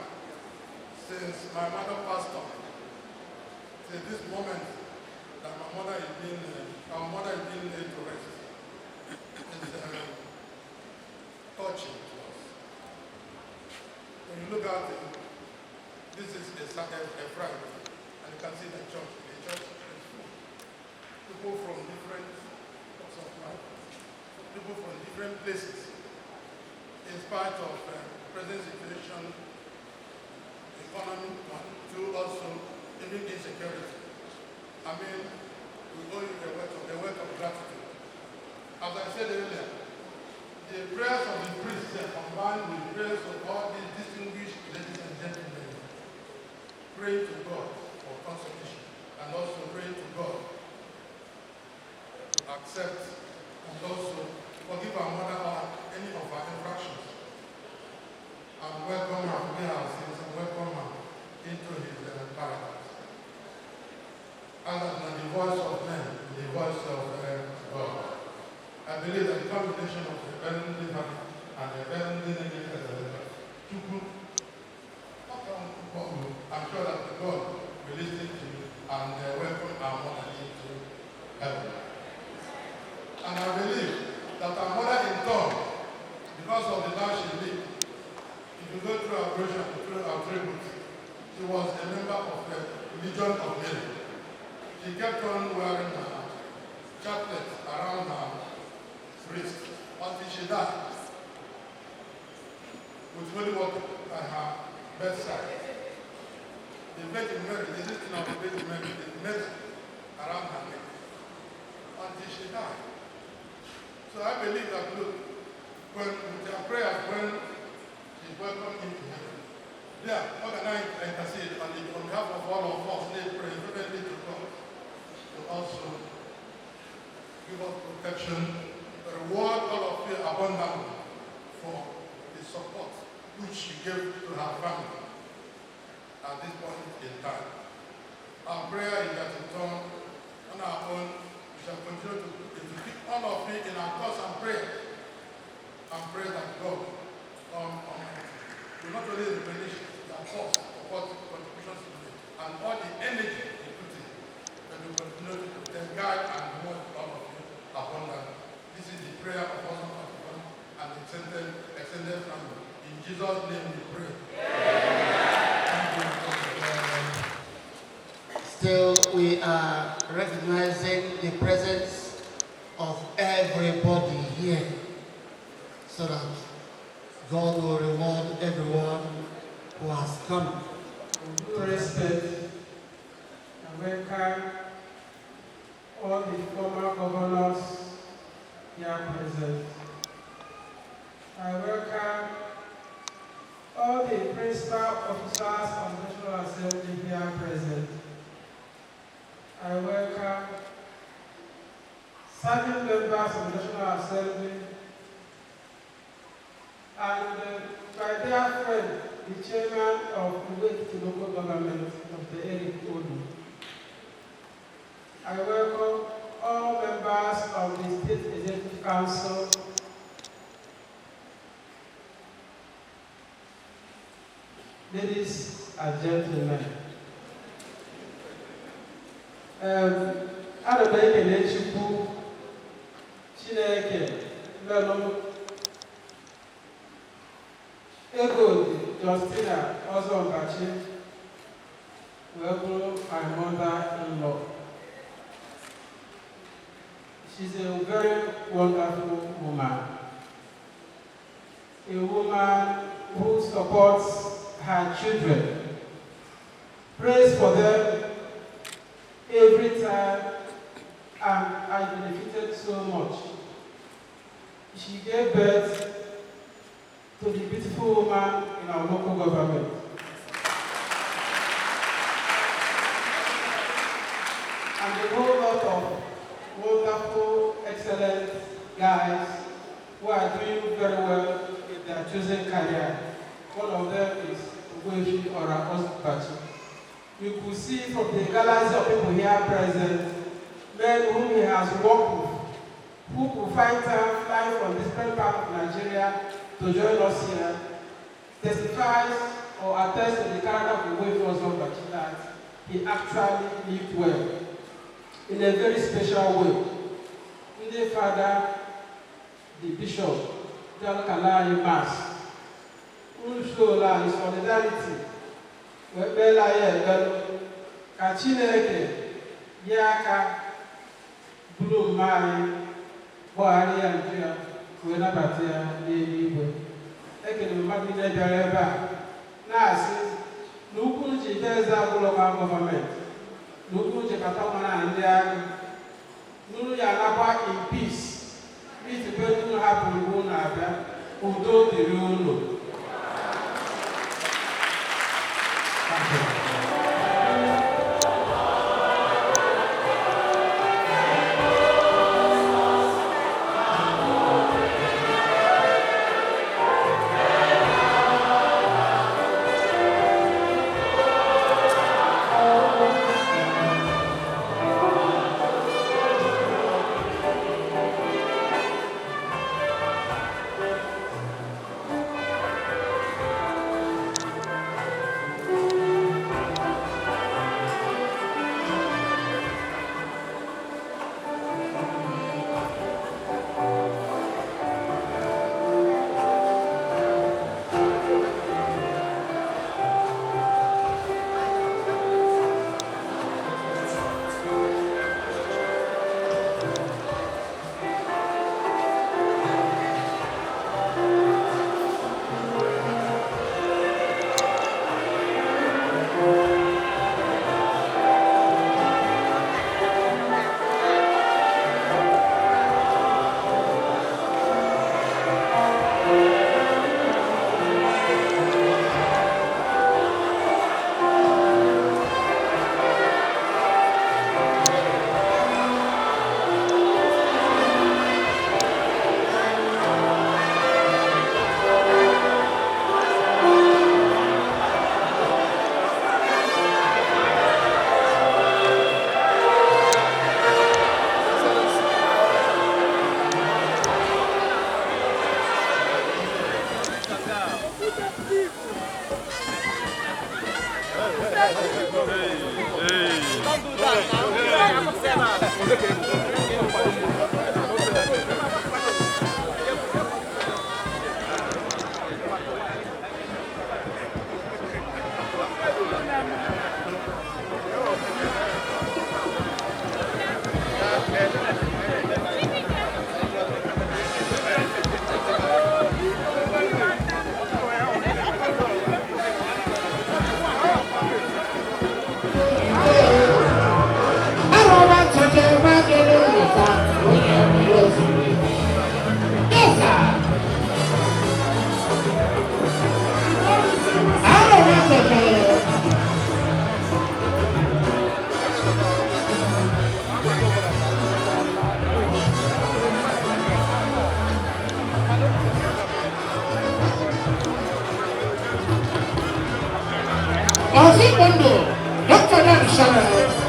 since my mother passed on. Till this moment that our mother is being laid to rest. It's touching to us. When you look at it, this is a Friday, and you can see the church. The church is full. People from different walks of life, people from different places, in spite of present situation, economic one, to also even insecurity. I mean, we owe you a word of gratitude. As I said earlier, the prayers of the priests are combined with the prayers of all these distinguished ladies and gentlemen, praying to God for consolation, and also praying to God to accept and also forgive our mother or any of our infractions, and welcome her to our sins and welcome her into his paradise. Other than the voice of men, the voice of God. I believe that the combination of the heavenly heart and the heavenly nature I'm sure that God will listen to you and welcome our mother into heaven. And I believe that our mother in turn, because of the life she lived, if you go through our brochure, through our tributes, she was a member of the Legion of Men. She kept on wearing her chaplet around her wrist until she died, with holy water at her bedside. The Virgin Mary, the existence of the Virgin Mary, they met around her neck until she died. So I believe that, look, when with their prayers, when she's welcomed into heaven, there, what can I intercede on behalf of all of us, let's pray fervently to God to also give us protection, reward all of you abundantly for the support which she gave to her family at this point in time. Our prayer is that in turn, on our own, we shall continue to keep all of you in our thoughts and prayer, and pray that God will not only replenish their force of what contributions to make, and all the energy they put in, but will continue to guide and reward all of you abundantly. This is the prayer of Ozomgbachi and the extended family. In Jesus' name we pray. Still, we are recognizing the presence of everybody here so that God will reward everyone who has come. With due respect, I welcome all the former governors here present. I welcome all the principal officers of the National Assembly here present. I welcome serving members of the National Assembly and my dear friend, the chairman of the local government of the Egodi. I welcome all members ladies and gentlemen, ana m ekele Chukwu Chineke melụ Egodi Justina Ozomgbachi wee bụrụ my mother-in-law. She's a very wonderful woman. A woman who supports her children, prays for them every time, and I benefited so much. She gave birth to the beautiful woman in our local government. And a whole lot of wonderful, excellent guys who are doing very well in their chosen career. One of them is Egodi or Ozomgbachi. You could see from the galaxy of people here present, men whom he has worked with, who could find time flying from different parts of Nigeria to join us here, testifies or attests to the character of Egodi Ozomgbachi that he actually lived well, in a very special way. The father, the bishop, John Kalari Mass, who showed his solidarity. Bella Yellow, Kachineke, Yaka, Blue Mari, Boari and Jia, Wenabatia, Libre. Ekin Magna Jareba, Nasi, Nukunji, there's a local government. Nukunji Katamana and Diag, Nuyanaba in peace. If the person happen to go now, who don't the real.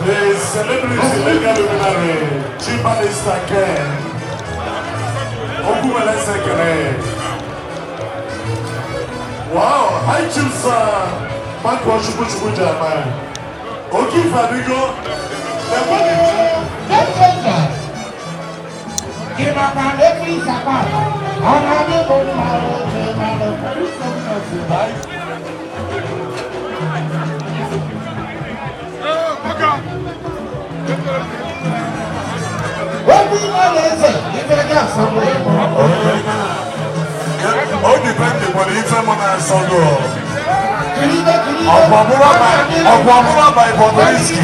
The celebrity legal luminary, Chief Minister Ken, Okumele Sekere. Wow, hi Chief Sir. Marco Chukuchuku Jeremiah. Oki Fadigo. Give up on every Sabbath. On a little what do you want to say? You better get somewhere. All depends on the Itamana Sogo. Ọ̀pọ̀múra by Bobrisky.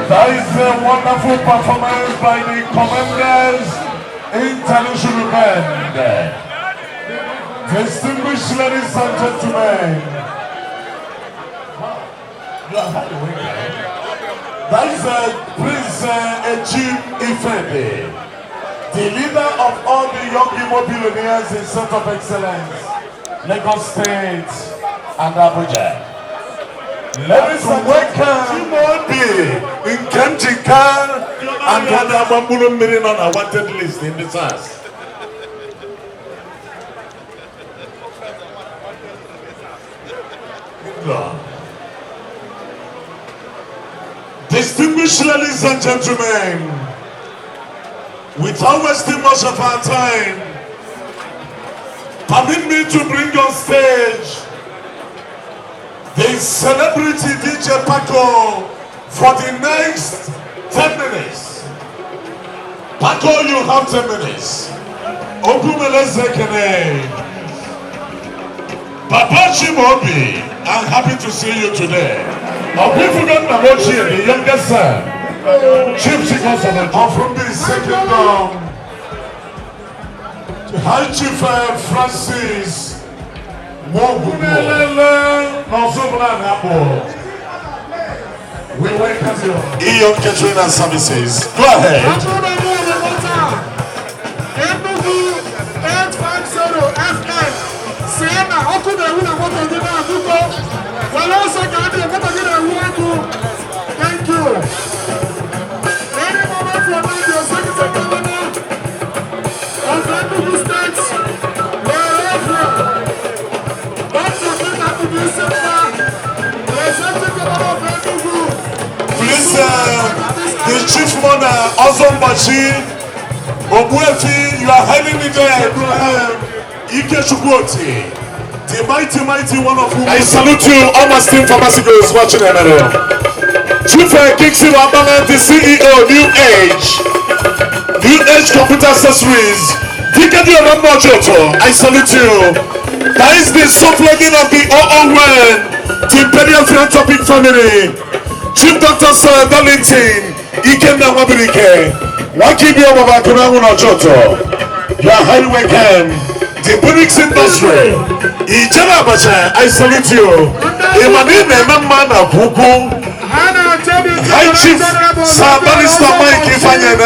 That is a wonderful performance by the Commanders International Band. Distinguished ladies and gentlemen, you are highly welcome. That is Prince Ejim Ifede, the leader of all the young Igbo billionaires in Center of Excellence, Lagos State and Abuja. Ladies and welcome in Kentika and Ghana Bambulu Mirin on a wanted list in this house. Distinguished ladies and gentlemen, without wasting much of our time, permit me to bring on stage the celebrity DJ Paco for the next 10 minutes. Paco, you have 10 minutes. Ogumelezekene. Papa Chimobi, I'm happy to see you today. Ogufugan Namochi, the youngest son, Chief Chikosa from the second High Chief Francis we welcome you. Ion Catering and Services. Go ahead. Thank you. Any moment from now, your secretary of Enugu State, please, the chief mother, Ozomgbachi, Obuefi, you are highly needed. The mighty one of whom I salute you, all my steam pharmaceuticals watching another. Chief Kingsley Wambana, the CEO, New Age Computer Accessories. I salute you. That is the soft landing of the OO1, the Imperial Philanthropic Family. Chief Dr. Sir Darlington, Ikenda Wabirike, Wakibio Babakunamu Joto. You are highly welcome. The Bricks Industry, Ijana Bacha, I salute you. Emanine Mamana Buku, High Chief Sir Barrister Mike Ifanya.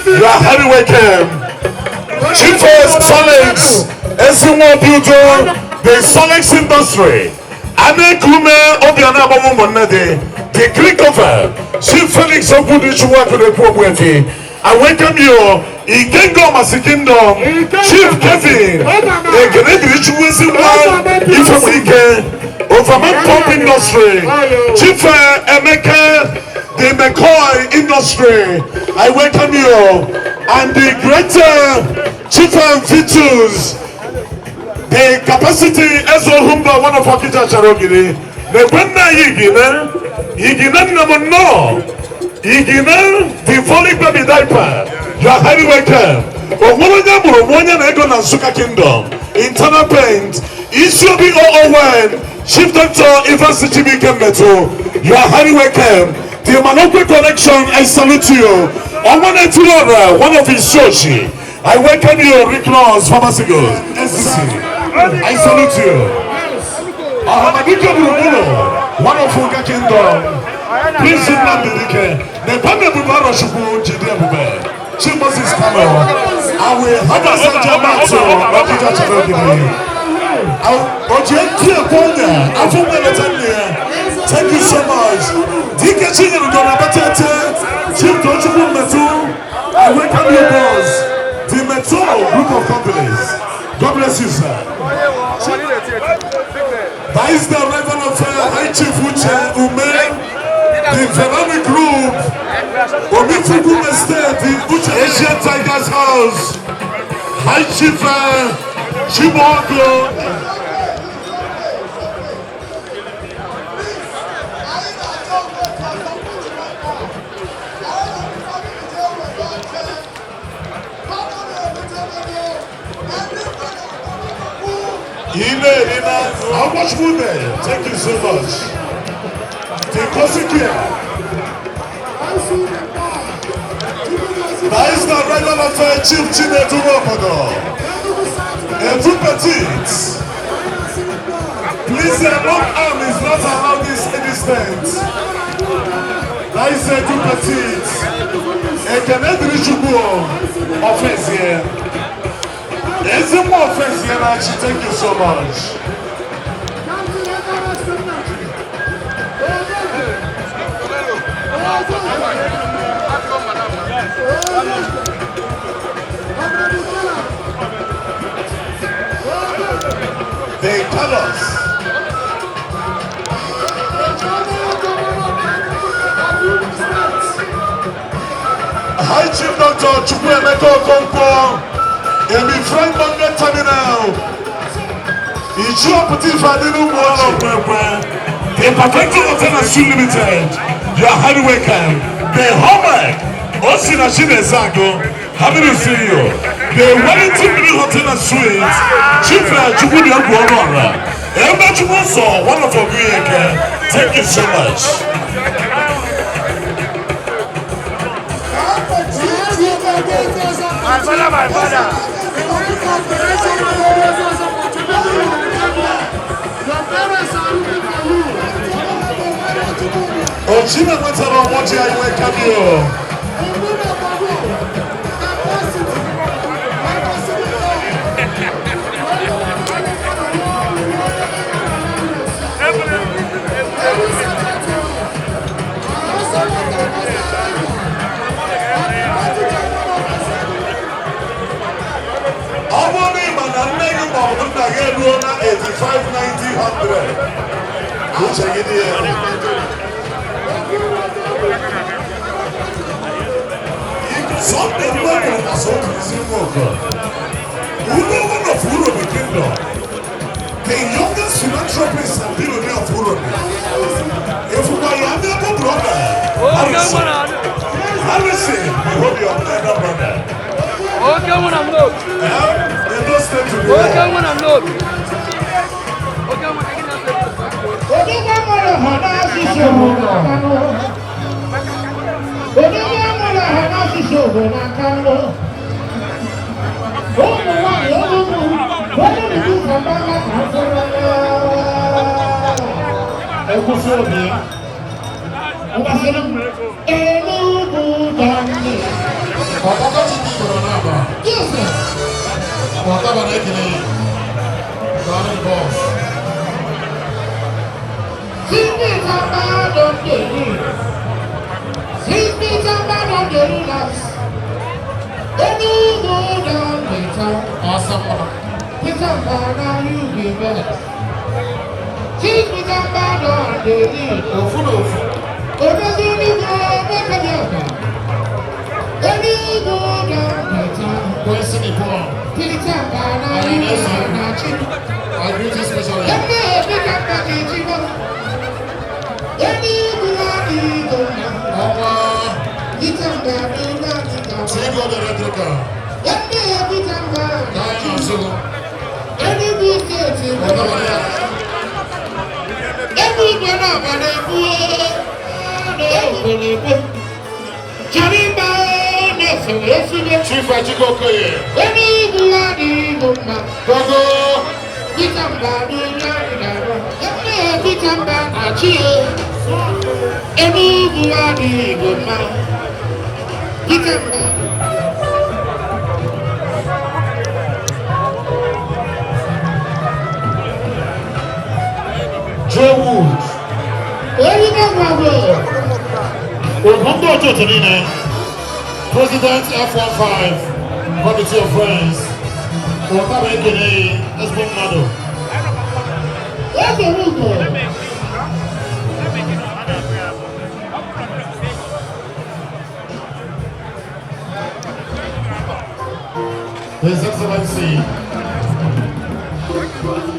You are highly welcome. Chief Solex, Ezinne Builder, the Solex Industry. Ane Kume Obiana Babu Monade, the Greek over, Chief Felix Okudichuwa to the Property. I welcome you. Ikengo Masikindom, Chief Kevin, the Great Rich Wisdom, Ifamike, Overman Pump Industry, Chief Emeka, the McCoy Industry. I welcome you. And the greater Chief Vitus, the capacity as Humba, one of our Kita Charogiri, the Benda Yigina Namono, Yigina, the Folic Baby Diaper. You are highly welcome. Omonya Ego na Suka Kingdom, Internal Paint, Isiobi OO1, Chief Doctor University Mikembeto. You are highly welcome. The Manokwe Collection, I salute you. Omonetilora, one of his Shoshi. I welcome you, Rick Laws, Pharmaceuticals, SCC. I salute you. Ahamadika Burubulo, one of Fuka Kingdom. Please sit down, Didike. The Panda Bubara Shubu, Jide Bube. Chief Moses Kano, I will have a Sanja Matsu, Rapida Chanogini. Thank you so much. Dika Ching and Donabatete, Chief Dojubu Metu, I welcome you, boss. The Metu group of companies. God bless you, sir. That is the level of High Chief Uche Ume, the Ferrari Group, Omifugu Estate, the Uche Asian Tigers House, High Chief Chiboko. How much would they? Thank you so much. The consequence. That is the regular affair, Chief Chinedu Rokodo. And two petites. Please, the long arm is not allowed in this tent. That is the two petites. And can I reach you offense here? There's a more offense here, actually. Thank you so much. They tell us. High Chief Dr. Chukwuemeka Okonkwo, Emi Frank Bange Terminal. Ichu Aputifa Dinu Mwano Kwekwe. The Perfecting Hotel Limited. You are highly welcome. The homework. Osina Shine Zago. Happy to see you. The Wellington Mini Hotel and Suites. Chief Chukudi Aguara. Emma one of our great. Thank you so much. My father. Ochina Matara, what are you welcome you? Again, 85, 90, 100. I'll check it here. Something local as old as you walk. Who know one of Urobi Kingdom? The youngest philanthropist and billionaire of Urobi. If you are your other brother, Harrison, you hold your other brother. Okay, when I'm low. They don't stay to the okay, when I'm low. Okay, when I get Chief Ajikokoye. President F15, Committee of Friends, Okaba Ekene, Esbon Mado. His Excellency,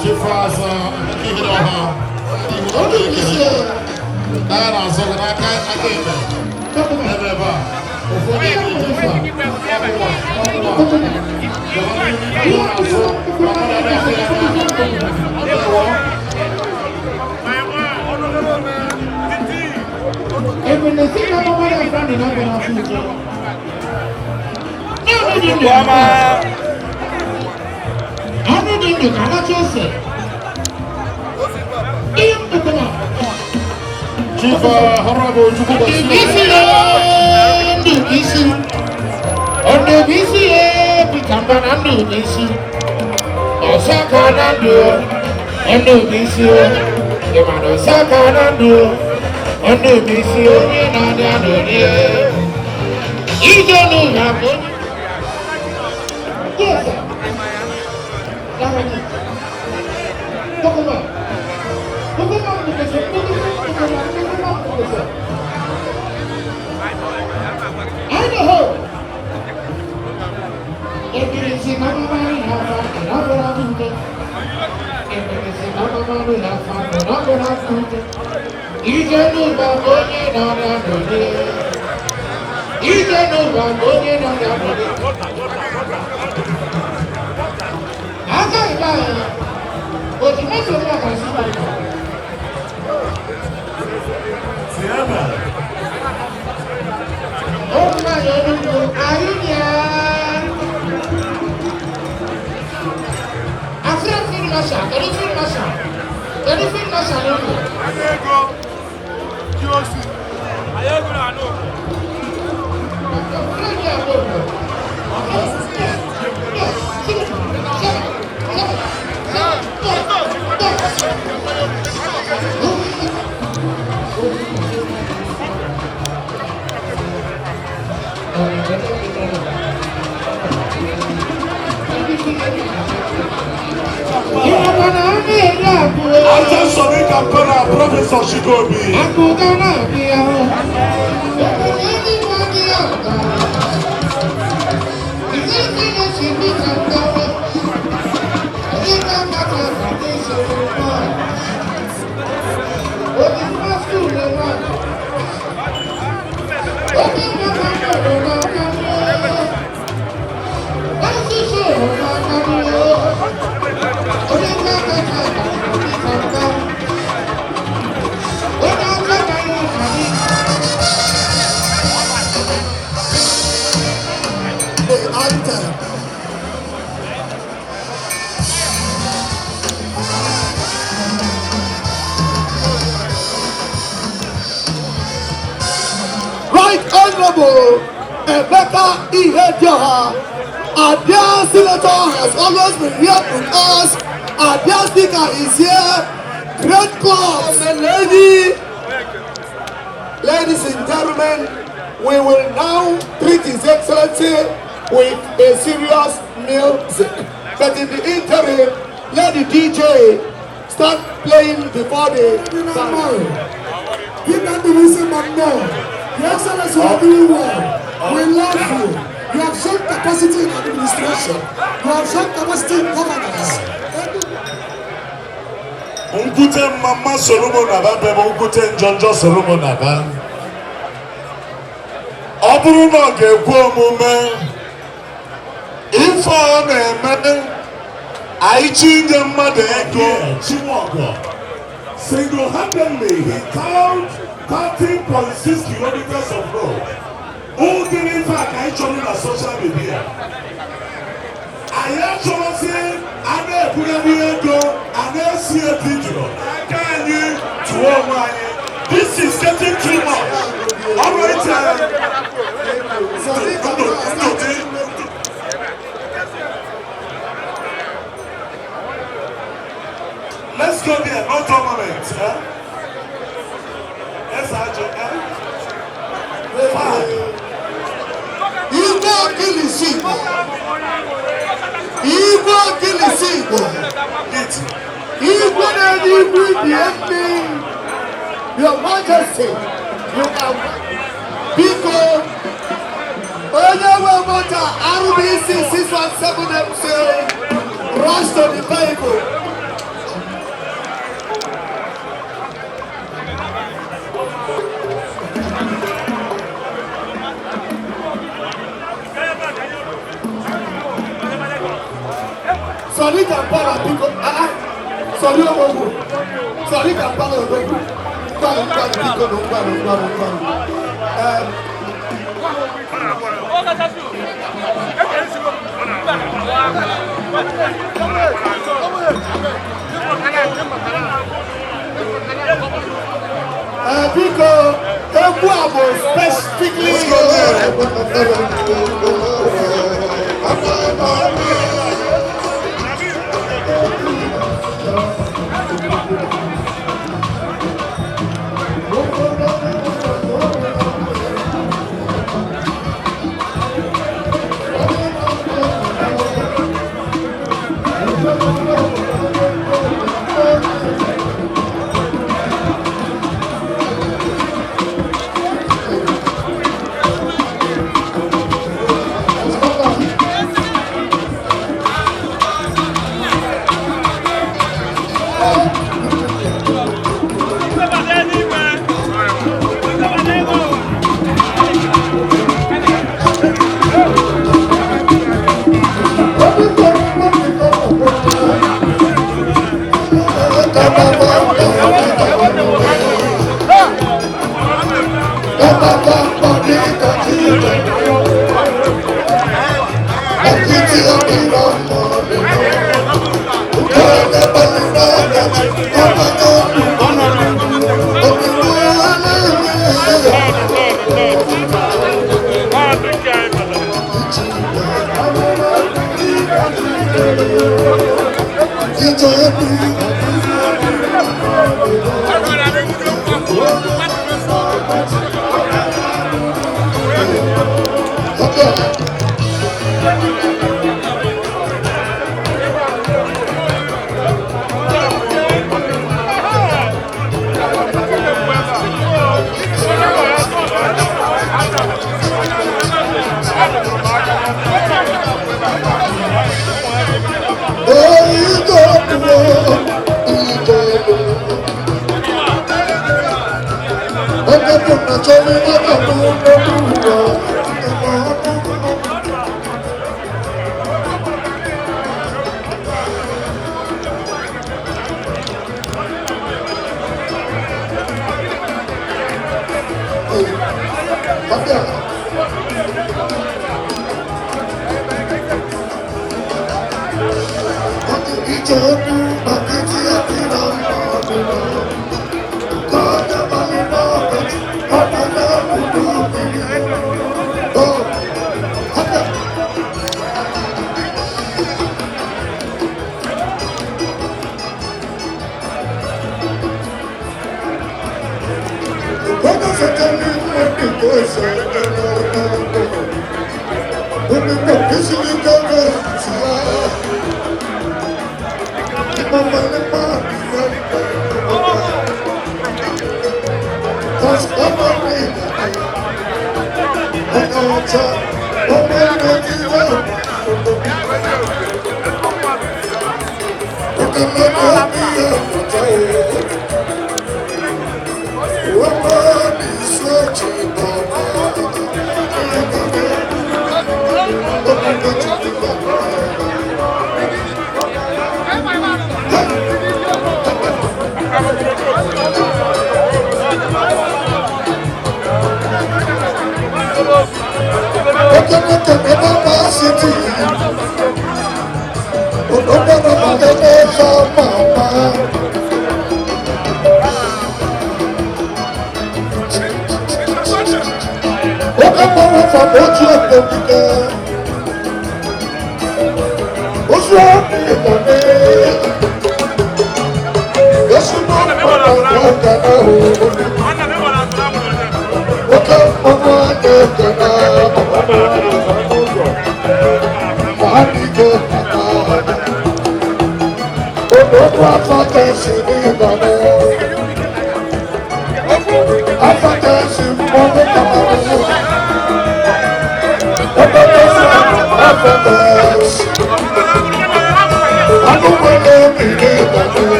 Chief Faza Kihidoha, Diana Zoganaka, Never. Chief Honorable Professor Shigobi. Right Honorable Emeka Ihedioha, our dear senator has always been here with us. Our dear speaker is here. Great clubs and ladies and gentlemen, we will now treat His Excellency with a serious music. But in the interim, let the DJ start playing before the Your Excellency, you are doing well. We love you. You have shown capacity in administration. You have shown capacity in governance. Unkute Mama Solomon Naba, Bebo Unkute Njonjo Solomon Naba. Oburu no gekwo mume. Ifo na eme. Aichi nje mmadu ego. Chiwogo. Single-handedly, he counted 13.6 kilometers of road. Who did in fact actually on social media? I actually say, I know Puyabiego, I know see a video. Can you to all my? This is getting too much. All right, let's go there, no tournament. Let's Igbo. Igbo Gilisi Igbo. Igbo Your Majesty, you can Biko. Onye we motor RBC 617 MC. Rush to the vehicle. Sorry, Kampala, Biko. Sorry, Omo. Sorry, Kampala, Omo. Biko, specifically.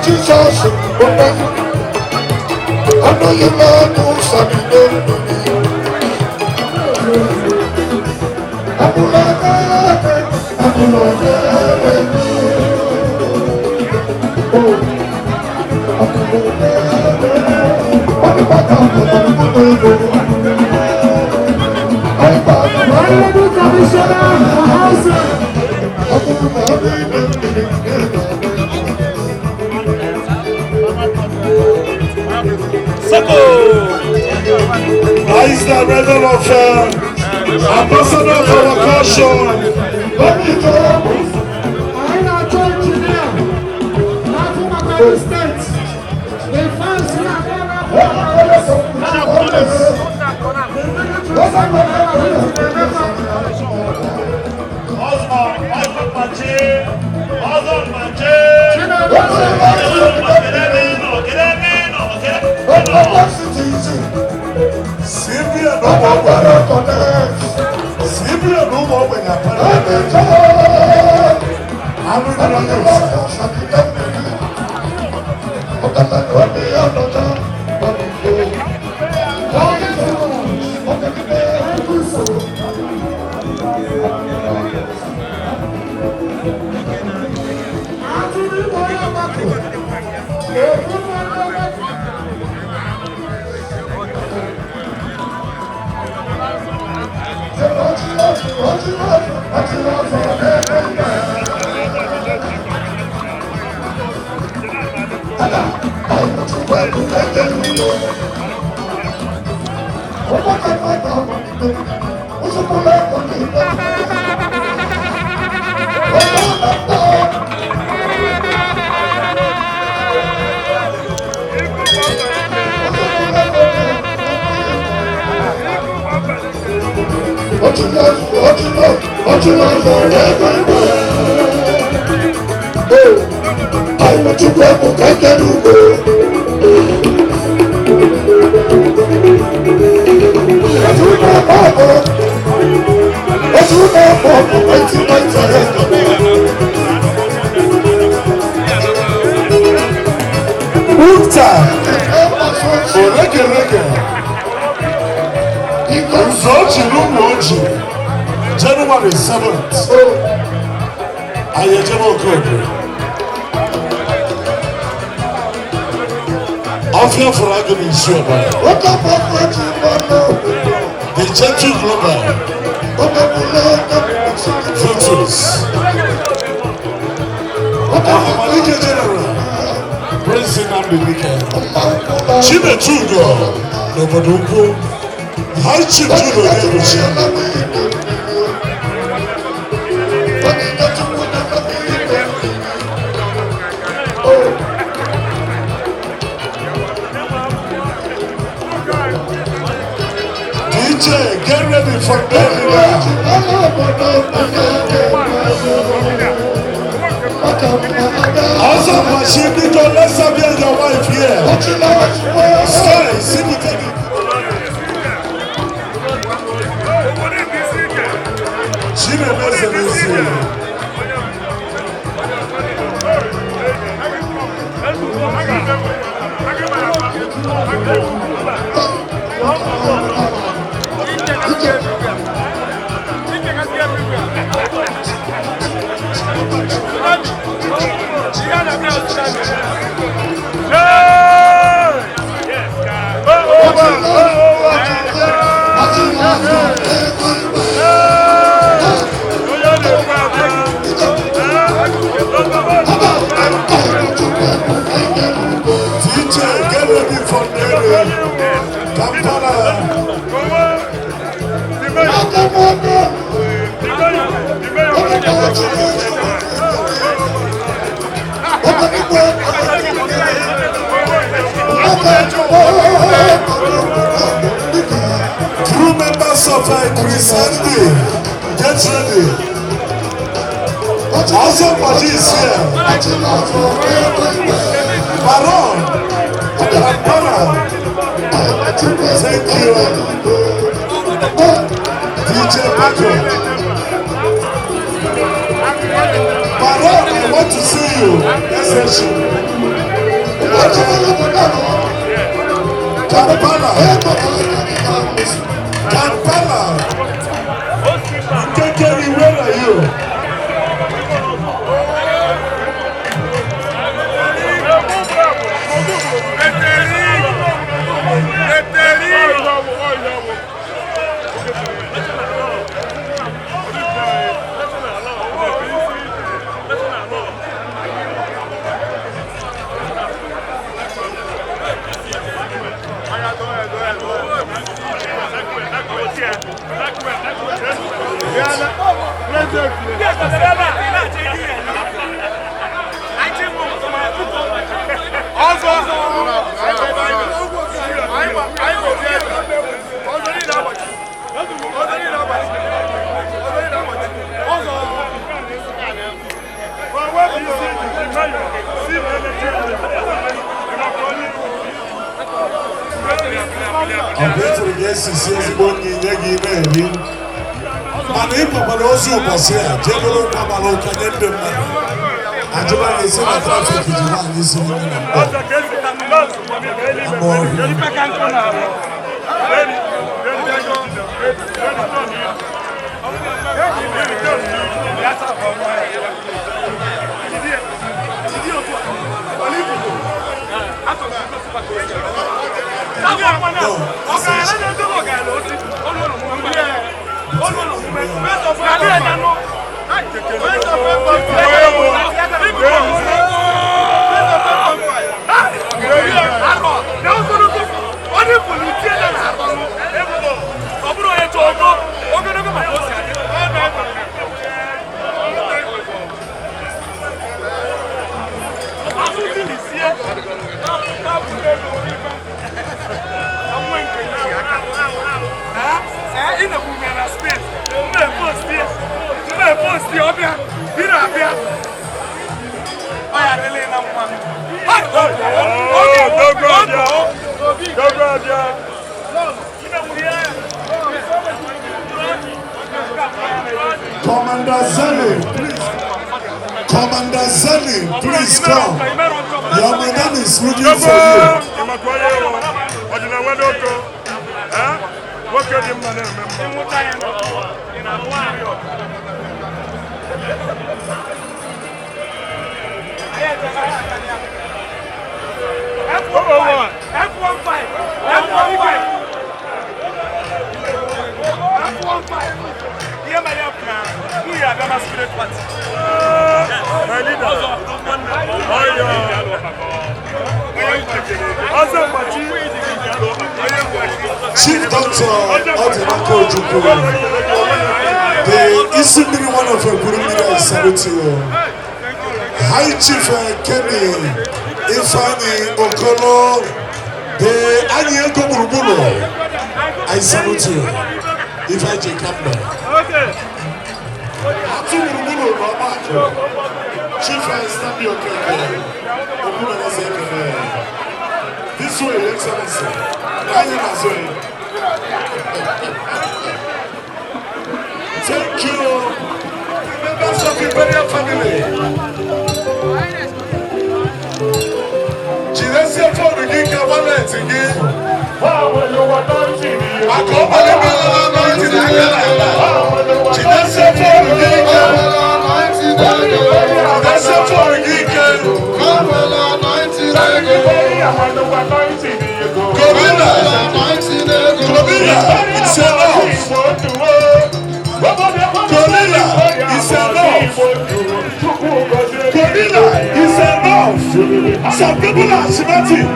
Jesus, I know you love to something. I is the rebel of ambassador for our caution. Let me go. I'm not church now. Not from my state. They fancy January 7th. Ayejemo Kobe. Afia for agony is sure. The gentle global. Virtues. Ahamalike General. President America. Chime Tugo. Noboduko. High Chief Tugo Nebuchadnezzar. DJ, get ready for burial. Ozomgbachi, let's have your wife here. Sky, see me take it. True members of Christianity, get ready. Ozomgbachi is here. Baron, thank you. DJ Paco. Baron, I want to see you. Kampala. Kekeri, where are you? I'm going to the guest to see everybody in the game. My name is Ozomgbachi. General Pamalo can end them. I just say that traffic is one is in Commander Zeni, Commander Zeni, please come. Your madam is looking for you. Chief Doctor the Ezinne, one of your guru leaders, salute you. High Chief Kenny Ifani Okolo, the Anyeko Burubulo, I salute you. If I take up now. Chief, I stand your this way, Excellency. Thank you, members of the Imperial family. Jinesi for the King of Wallet again. Some people are shouting.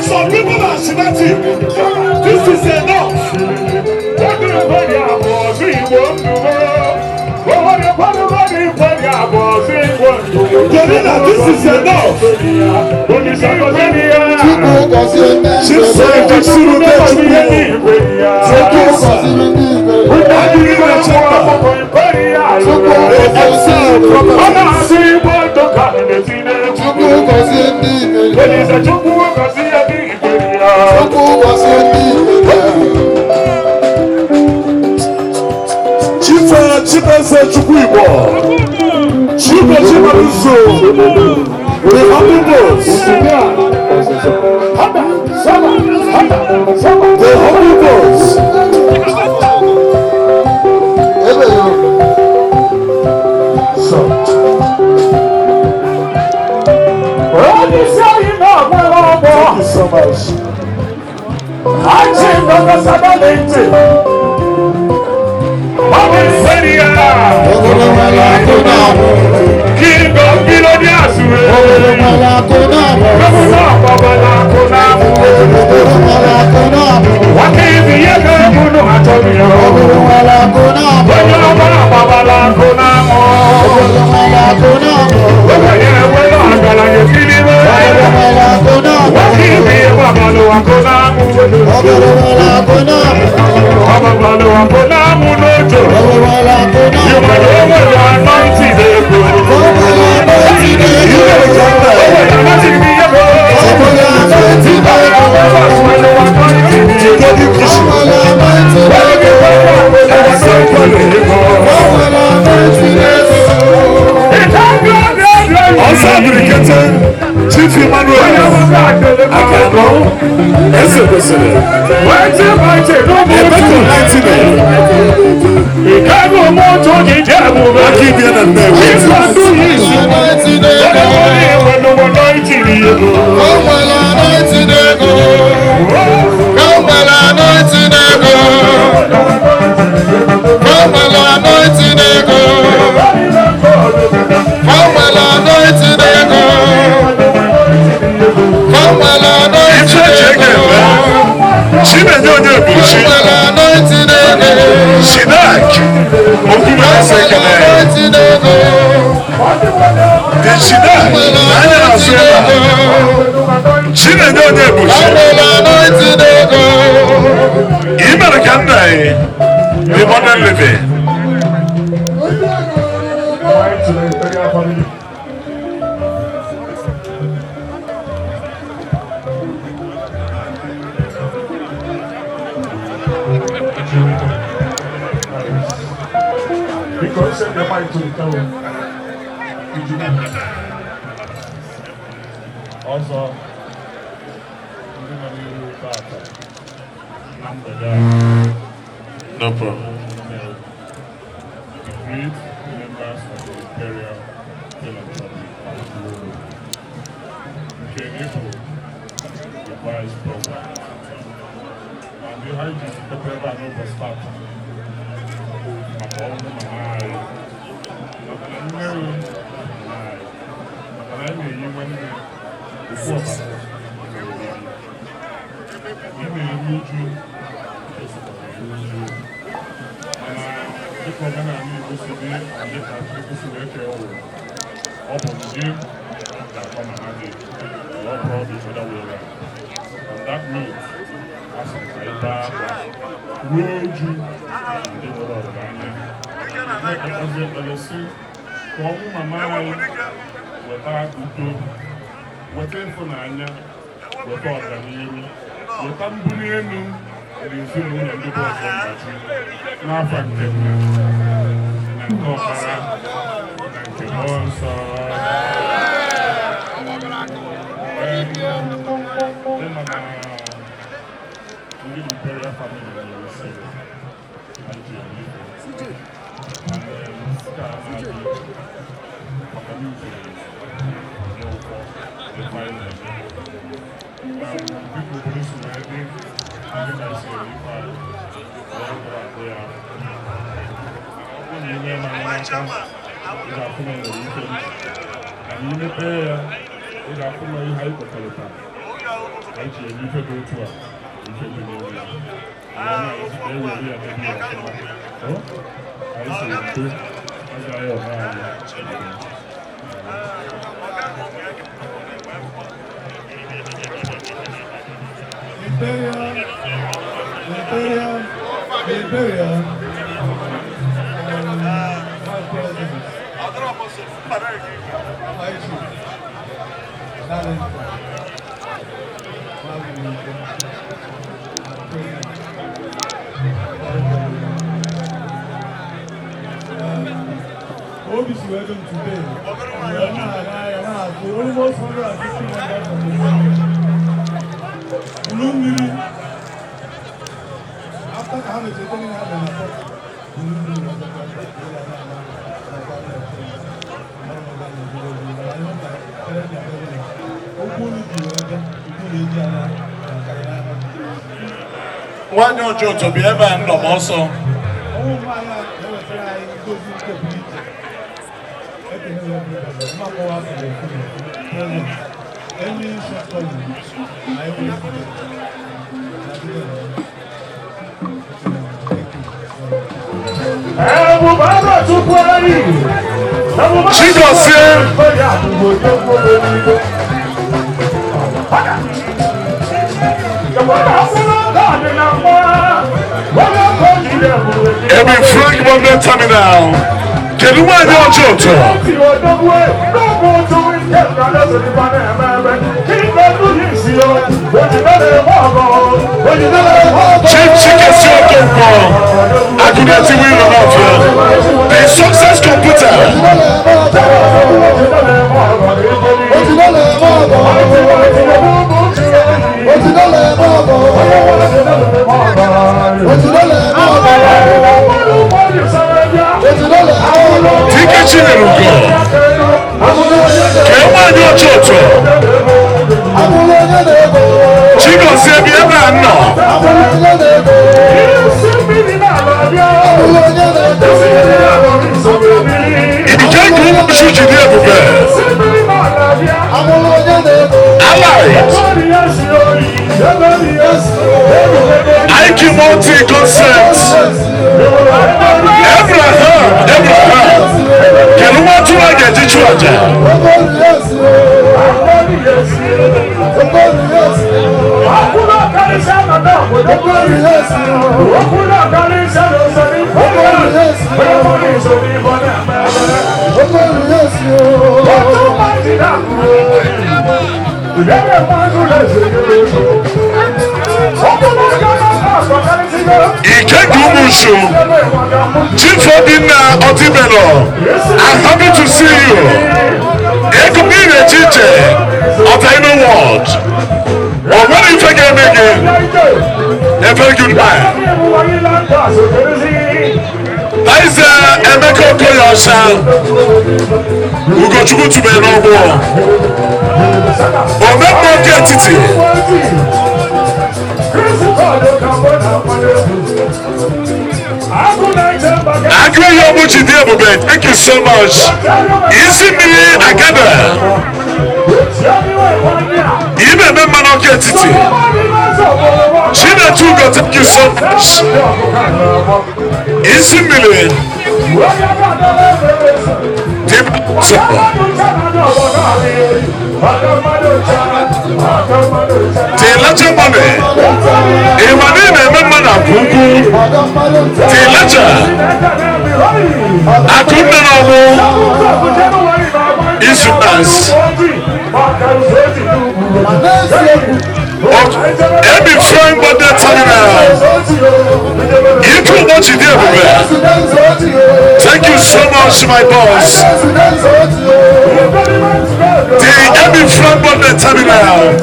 Some people are shouting. This is enough. Gorilla, this is enough. No problem. Great members of the Imperial Philanthropic Group. Kenifo, the Vice President. And the hygiene Pepper no start. Almost 150 members of the Blue Miri. After having a Blue Why don't you to be ever and also? Every Frank Wonder terminal. Can you mind your children? Chief Chicken I could not see wheel of here. The success computer. Multi-concept. Abraham. Can you want to get it? Ikegumushu, Chief Odina Otibelo, I'm happy to see you. Ekumire Chiche, Otaino Ward. Or what if I get again? A very good man. That is Emeka Koyosha, who go to be no more. Or not more get it. Thank you so much. Ezinne Agada. Even the man of get it. Justina too, thank you so much. Ezinne. Tilacha money. Emanine memana kuku. Tilacha. Akuna nobo. Insurance. Every friend but that terminal. You too much you did with. Thank you so much, my boss. The every friend but that terminal.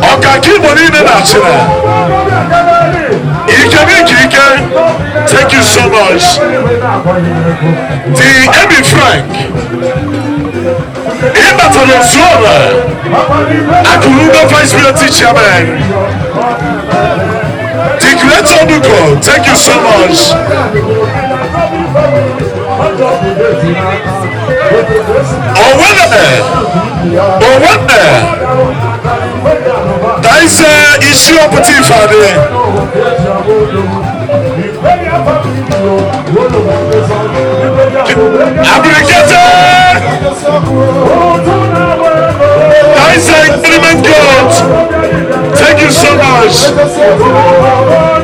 Okaki money in the national. Thank you so much. The every Frank. Akuluga Vice President Chairman. The great Onuko, thank you so much. That is issue of Petit Father. That is a agreement God. Thank you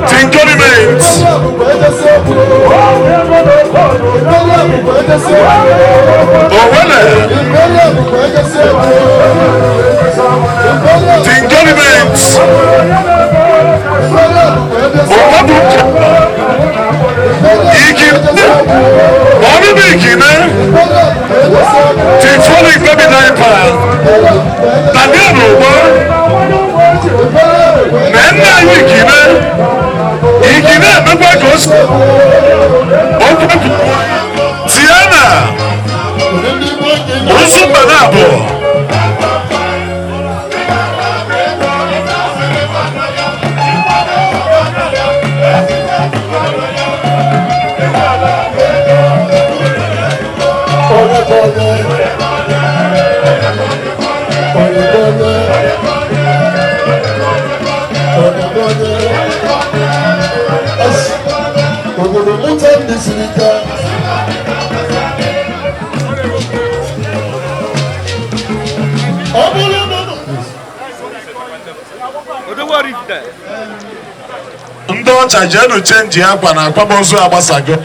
Tinkoliments. Owele. Tinkoliments. Ikine. Tifolic baby diaper. Daniel Owa. Nena Ikine. Ikine mekwa kos. Tiana. Ozomgbachi. Ndị ọcha jenu chenji akwa na akwamozu agbasago.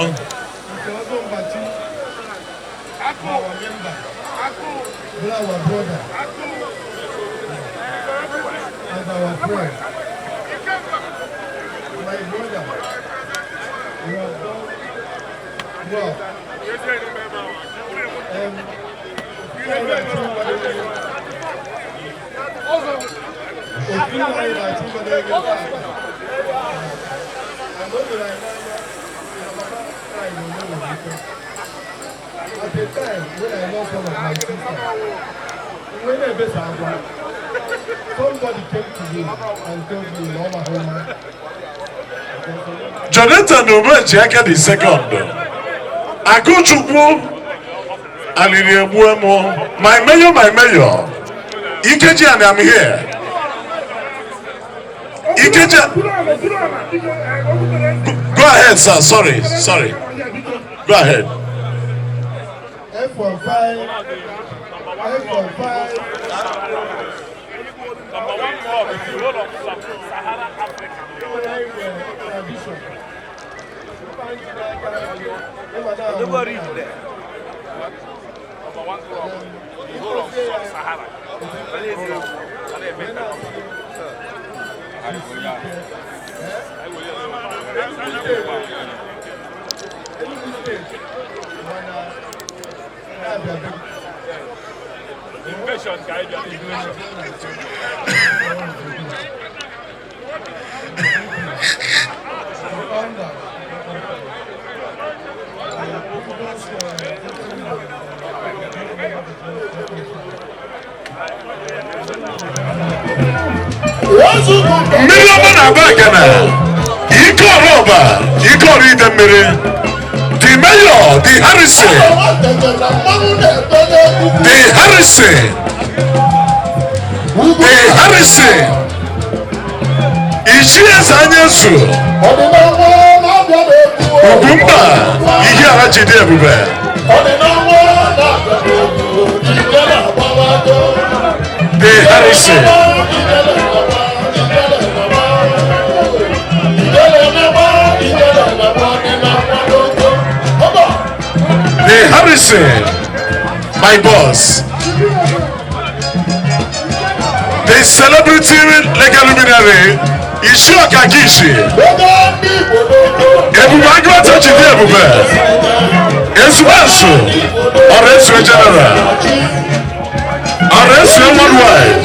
At the time when I lost one of my sisters, when I was somebody came to me and told me, Mama, Jonathan Ozomgbachi the second. Akuchukwu Aliriegbuemo. My mayor. Ikeji and I'm here. Ikeji. Go ahead, sir. Sorry. Go ahead. F15. Number one club is the whole of Sahara Africa. Nobody is there. Number one club, the whole of Sahara. Invasion, guys, Mmiri ọma na-agba akana. Ike ọrọba, ike ọrụ ide mmiri. The mayor, the Harrison. Ichieze Anyezu. Ugwumba, ihe ara jide ebube. The Harrison. The Harrison, my boss. The celebrity legal luminary, Ishuaka Gishi. Ebumagwa Tajidi Ebube. Ezuasu, Oresu General. Oresu Worldwide.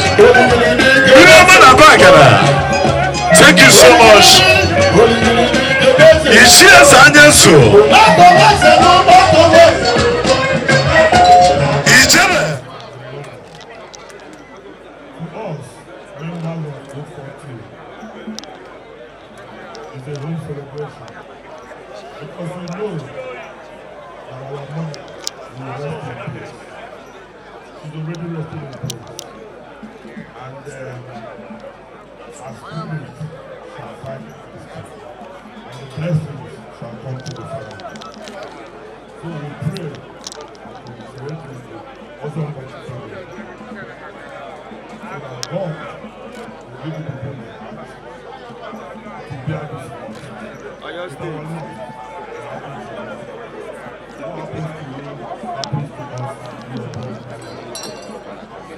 Thank you so much. Ichieze Anyezu.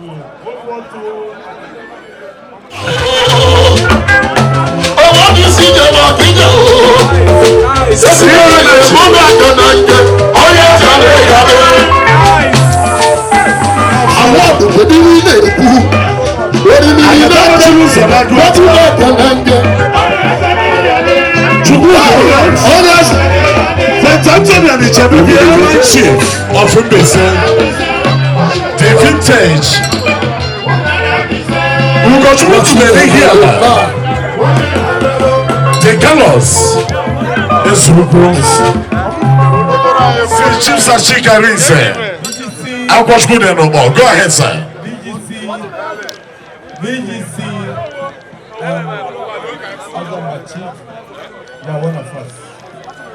Of the vintage. We got to here. The colors is chips and chicken rings. I'll watch good no more. Go ahead, sir. VGC Ozomgbachi, you are one of us.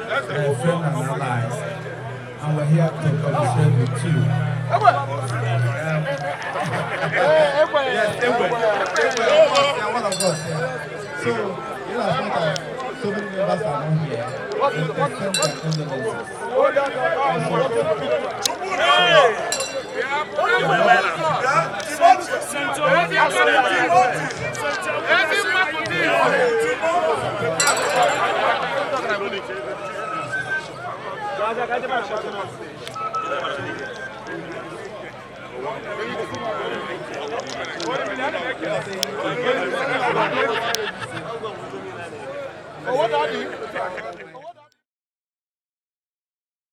You are a friend and ally, and we're here to collaborate with you. Yes, you are one of us. So, you know, so many members are not here.